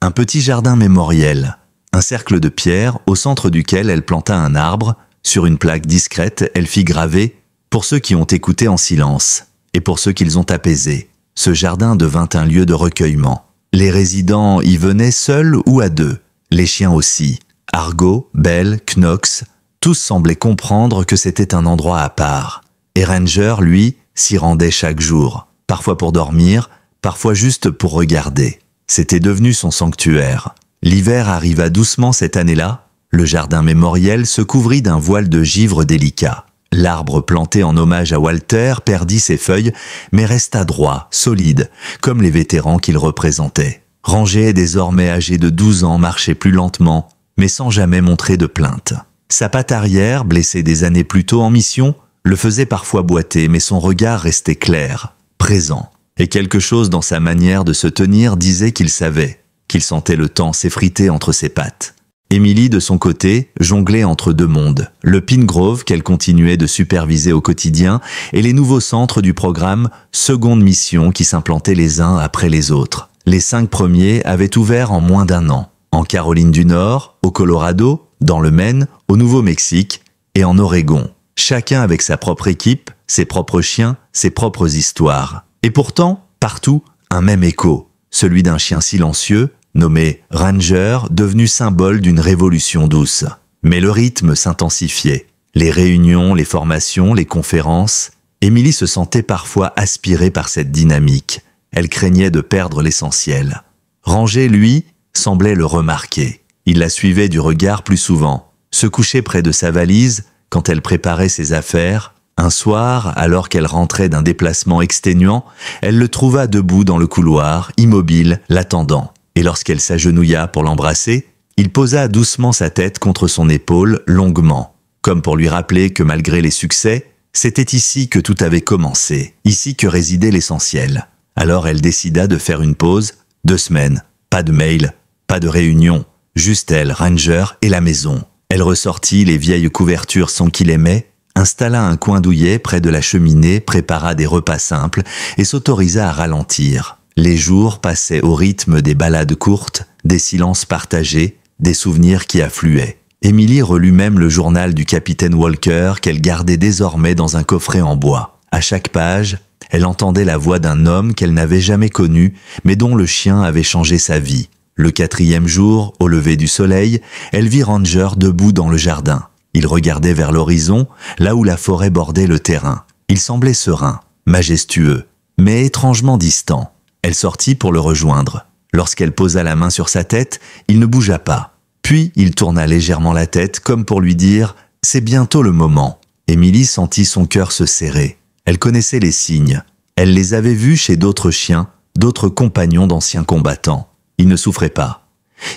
Un petit jardin mémoriel, un cercle de pierre au centre duquel elle planta un arbre. Sur une plaque discrète, elle fit graver « Pour ceux qui ont écouté en silence et pour ceux qu'ils ont apaisés ». Ce jardin devint un lieu de recueillement. Les résidents y venaient seuls ou à deux. Les chiens aussi. Argo, Belle, Knox, tous semblaient comprendre que c'était un endroit à part. Et Ranger, lui, s'y rendait chaque jour. Parfois pour dormir, parfois juste pour regarder. C'était devenu son sanctuaire. L'hiver arriva doucement cette année-là. Le jardin mémoriel se couvrit d'un voile de givre délicat. L'arbre planté en hommage à Walter perdit ses feuilles, mais resta droit, solide, comme les vétérans qu'il représentait. Ranger, désormais âgé de 12 ans, marchait plus lentement, mais sans jamais montrer de plainte. Sa patte arrière, blessée des années plus tôt en mission, le faisait parfois boiter, mais son regard restait clair, présent. Et quelque chose dans sa manière de se tenir disait qu'il savait, qu'il sentait le temps s'effriter entre ses pattes. Émilie, de son côté, jonglait entre deux mondes, le Pine Grove qu'elle continuait de superviser au quotidien et les nouveaux centres du programme Seconde Mission qui s'implantaient les uns après les autres. Les 5 premiers avaient ouvert en moins d'1 an, en Caroline du Nord, au Colorado, dans le Maine, au Nouveau-Mexique et en Oregon. Chacun avec sa propre équipe, ses propres chiens, ses propres histoires. Et pourtant, partout, un même écho, celui d'un chien silencieux, nommé Ranger, devenu symbole d'une révolution douce. Mais le rythme s'intensifiait. Les réunions, les formations, les conférences. Émilie se sentait parfois aspirée par cette dynamique. Elle craignait de perdre l'essentiel. Ranger, lui, semblait le remarquer. Il la suivait du regard plus souvent, se couchait près de sa valise quand elle préparait ses affaires. Un soir, alors qu'elle rentrait d'un déplacement exténuant, elle le trouva debout dans le couloir, immobile, l'attendant. Et lorsqu'elle s'agenouilla pour l'embrasser, il posa doucement sa tête contre son épaule longuement, comme pour lui rappeler que malgré les succès, c'était ici que tout avait commencé, ici que résidait l'essentiel. Alors elle décida de faire une pause, 2 semaines, pas de mail, pas de réunion, juste elle, Ranger et la maison. Elle ressortit les vieilles couvertures sans qu'il aimait, installa un coin douillet près de la cheminée, prépara des repas simples et s'autorisa à ralentir. Les jours passaient au rythme des balades courtes, des silences partagés, des souvenirs qui affluaient. Émilie relut même le journal du capitaine Walker qu'elle gardait désormais dans un coffret en bois. À chaque page, elle entendait la voix d'un homme qu'elle n'avait jamais connu, mais dont le chien avait changé sa vie. Le 4e jour, au lever du soleil, elle vit Ranger debout dans le jardin. Il regardait vers l'horizon, là où la forêt bordait le terrain. Il semblait serein, majestueux, mais étrangement distant. Elle sortit pour le rejoindre. Lorsqu'elle posa la main sur sa tête, il ne bougea pas. Puis il tourna légèrement la tête comme pour lui dire « C'est bientôt le moment ». Émilie sentit son cœur se serrer. Elle connaissait les signes. Elle les avait vus chez d'autres chiens, d'autres compagnons d'anciens combattants. Il ne souffrait pas.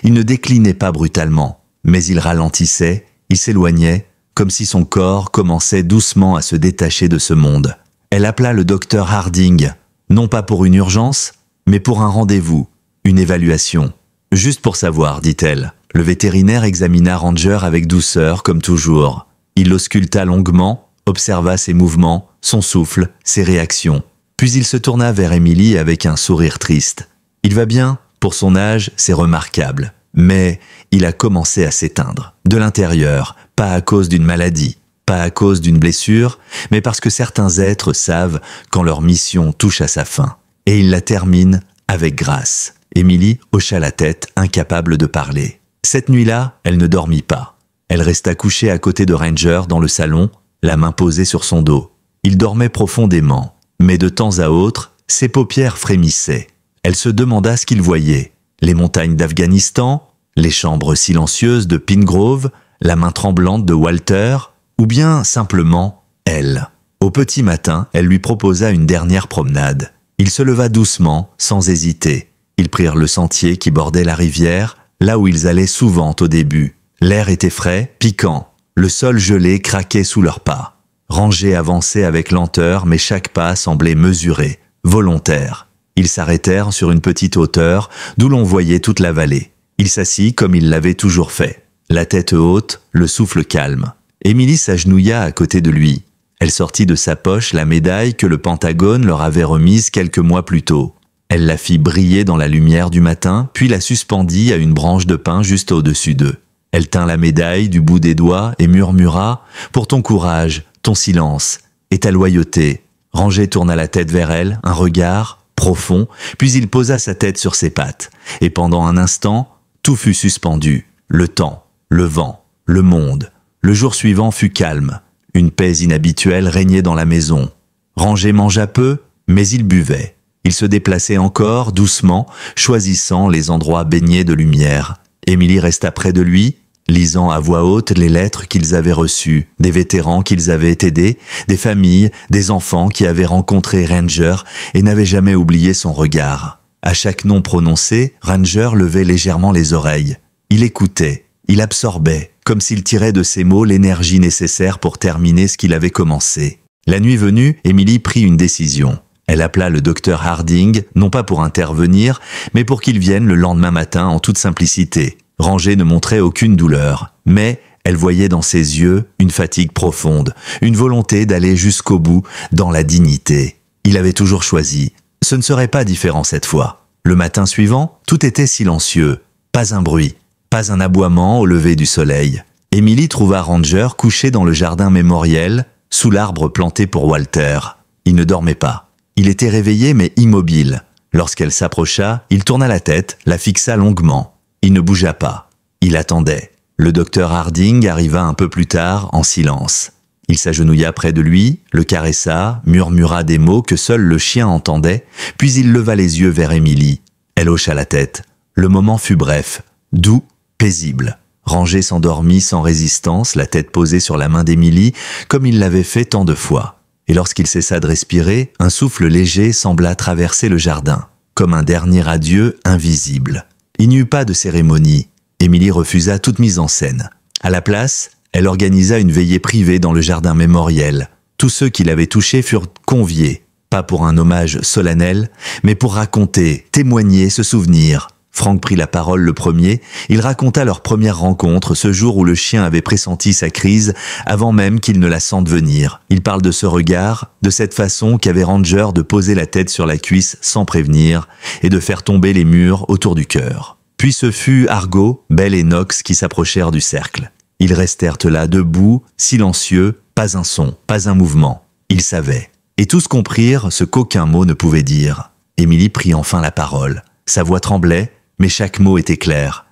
Il ne déclinait pas brutalement, mais il ralentissait, il s'éloignait, comme si son corps commençait doucement à se détacher de ce monde. Elle appela le docteur Harding, non pas pour une urgence, mais pour un rendez-vous, une évaluation. Juste pour savoir, dit-elle. Le vétérinaire examina Ranger avec douceur, comme toujours. Il l'ausculta longuement, observa ses mouvements, son souffle, ses réactions. Puis il se tourna vers Émilie avec un sourire triste. « Il va bien ? Pour son âge, c'est remarquable. Mais il a commencé à s'éteindre. De l'intérieur, pas à cause d'une maladie, pas à cause d'une blessure, mais parce que certains êtres savent quand leur mission touche à sa fin. Et ils la terminent avec grâce. » Émilie hocha la tête, incapable de parler. Cette nuit-là, elle ne dormit pas. Elle resta couchée à côté de Ranger dans le salon, la main posée sur son dos. Il dormait profondément, mais de temps à autre, ses paupières frémissaient. Elle se demanda ce qu'il voyait. Les montagnes d'Afghanistan, les chambres silencieuses de Pingrove, la main tremblante de Walter, ou bien simplement elle. Au petit matin, elle lui proposa une dernière promenade. Il se leva doucement, sans hésiter. Ils prirent le sentier qui bordait la rivière, là où ils allaient souvent au début. L'air était frais, piquant. Le sol gelé craquait sous leurs pas. Ranger avançait avec lenteur, mais chaque pas semblait mesuré, volontaire. Ils s'arrêtèrent sur une petite hauteur, d'où l'on voyait toute la vallée. Il s'assit comme il l'avait toujours fait. La tête haute, le souffle calme. Émilie s'agenouilla à côté de lui. Elle sortit de sa poche la médaille que le Pentagone leur avait remise quelques mois plus tôt. Elle la fit briller dans la lumière du matin, puis la suspendit à une branche de pin juste au-dessus d'eux. Elle tint la médaille du bout des doigts et murmura « Pour ton courage, ton silence et ta loyauté ». Ranger tourna la tête vers elle, un regard profond, puis il posa sa tête sur ses pattes. Et pendant un instant, tout fut suspendu. Le temps, le vent, le monde. Le jour suivant fut calme. Une paix inhabituelle régnait dans la maison. Ranger mangea peu, mais il buvait. Il se déplaçait encore, doucement, choisissant les endroits baignés de lumière. Émilie resta près de lui, lisant à voix haute les lettres qu'ils avaient reçues, des vétérans qu'ils avaient aidés, des familles, des enfants qui avaient rencontré Ranger et n'avaient jamais oublié son regard. À chaque nom prononcé, Ranger levait légèrement les oreilles. Il écoutait, il absorbait, comme s'il tirait de ses mots l'énergie nécessaire pour terminer ce qu'il avait commencé. La nuit venue, Émilie prit une décision. Elle appela le docteur Harding, non pas pour intervenir, mais pour qu'il vienne le lendemain matin en toute simplicité. Ranger ne montrait aucune douleur, mais elle voyait dans ses yeux une fatigue profonde, une volonté d'aller jusqu'au bout dans la dignité. Il avait toujours choisi. Ce ne serait pas différent cette fois. Le matin suivant, tout était silencieux. Pas un bruit, pas un aboiement au lever du soleil. Émilie trouva Ranger couché dans le jardin mémoriel, sous l'arbre planté pour Walter. Il ne dormait pas. Il était réveillé mais immobile. Lorsqu'elle s'approcha, il tourna la tête, la fixa longuement. Il ne bougea pas. Il attendait. Le docteur Harding arriva un peu plus tard, en silence. Il s'agenouilla près de lui, le caressa, murmura des mots que seul le chien entendait, puis il leva les yeux vers Émilie. Elle hocha la tête. Le moment fut bref, doux, paisible. Ranger s'endormit sans résistance, la tête posée sur la main d'Émilie, comme il l'avait fait tant de fois. Et lorsqu'il cessa de respirer, un souffle léger sembla traverser le jardin, comme un dernier adieu invisible. Il n'y eut pas de cérémonie. Émilie refusa toute mise en scène. À la place, elle organisa une veillée privée dans le jardin mémoriel. Tous ceux qui l'avaient touché furent conviés, pas pour un hommage solennel, mais pour raconter, témoigner ce souvenir. Frank prit la parole le premier. Il raconta leur première rencontre, ce jour où le chien avait pressenti sa crise avant même qu'il ne la sente venir. Il parle de ce regard, de cette façon qu'avait Ranger de poser la tête sur la cuisse sans prévenir et de faire tomber les murs autour du cœur. Puis ce fut Argo, Belle et Knox qui s'approchèrent du cercle. Ils restèrent là debout, silencieux, pas un son, pas un mouvement. Ils savaient. Et tous comprirent ce qu'aucun mot ne pouvait dire. Émilie prit enfin la parole. Sa voix tremblait, mais chaque mot était clair.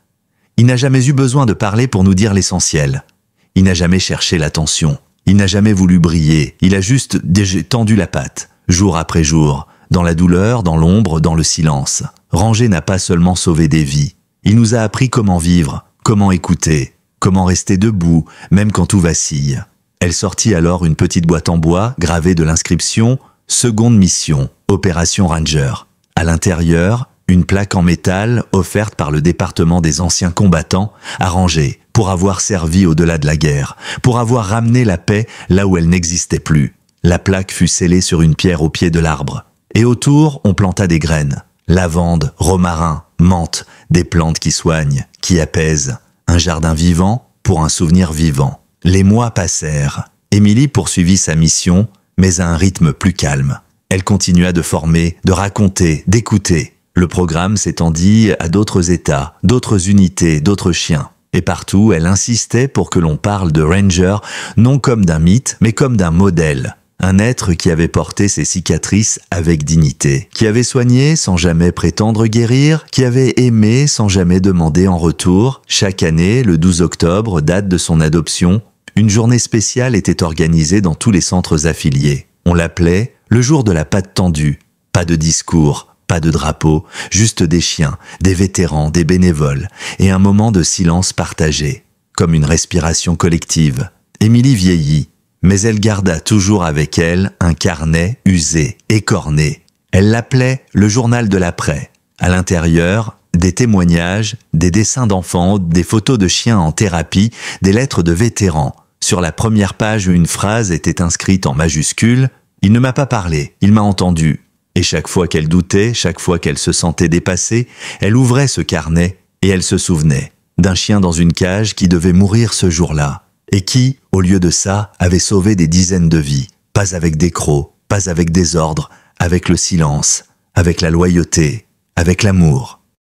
Il n'a jamais eu besoin de parler pour nous dire l'essentiel. Il n'a jamais cherché l'attention. Il n'a jamais voulu briller. Il a juste tendu la patte, jour après jour, dans la douleur, dans l'ombre, dans le silence. Ranger n'a pas seulement sauvé des vies. Il nous a appris comment vivre, comment écouter, comment rester debout, même quand tout vacille. Elle sortit alors une petite boîte en bois gravée de l'inscription « Seconde mission, Opération Ranger ». À l'intérieur, une plaque en métal offerte par le département des anciens combattants à ranger pour avoir servi au-delà de la guerre, pour avoir ramené la paix là où elle n'existait plus. La plaque fut scellée sur une pierre au pied de l'arbre. Et autour, on planta des graines. Lavande, romarin, menthe, des plantes qui soignent, qui apaisent. Un jardin vivant pour un souvenir vivant. Les mois passèrent. Émilie poursuivit sa mission, mais à un rythme plus calme. Elle continua de former, de raconter, d'écouter. Le programme s'étendit à d'autres États, d'autres unités, d'autres chiens. Et partout, elle insistait pour que l'on parle de Ranger, non comme d'un mythe, mais comme d'un modèle. Un être qui avait porté ses cicatrices avec dignité, qui avait soigné sans jamais prétendre guérir, qui avait aimé sans jamais demander en retour. Chaque année, le 12 octobre, date de son adoption, une journée spéciale était organisée dans tous les centres affiliés. On l'appelait le jour de la patte tendue. Pas de discours, pas de drapeau, juste des chiens, des vétérans, des bénévoles, et un moment de silence partagé, comme une respiration collective. Émilie vieillit, mais elle garda toujours avec elle un carnet usé, écorné. Elle l'appelait le journal de l'après. À l'intérieur, des témoignages, des dessins d'enfants, des photos de chiens en thérapie, des lettres de vétérans. Sur la première page, une phrase était inscrite en majuscule « Il ne m'a pas parlé, il m'a entendu ». Et chaque fois qu'elle doutait, chaque fois qu'elle se sentait dépassée, elle ouvrait ce carnet et elle se souvenait d'un chien dans une cage qui devait mourir ce jour-là et qui, au lieu de ça, avait sauvé des dizaines de vies. Pas avec des crocs, pas avec des ordres, avec le silence, avec la loyauté, avec l'amour.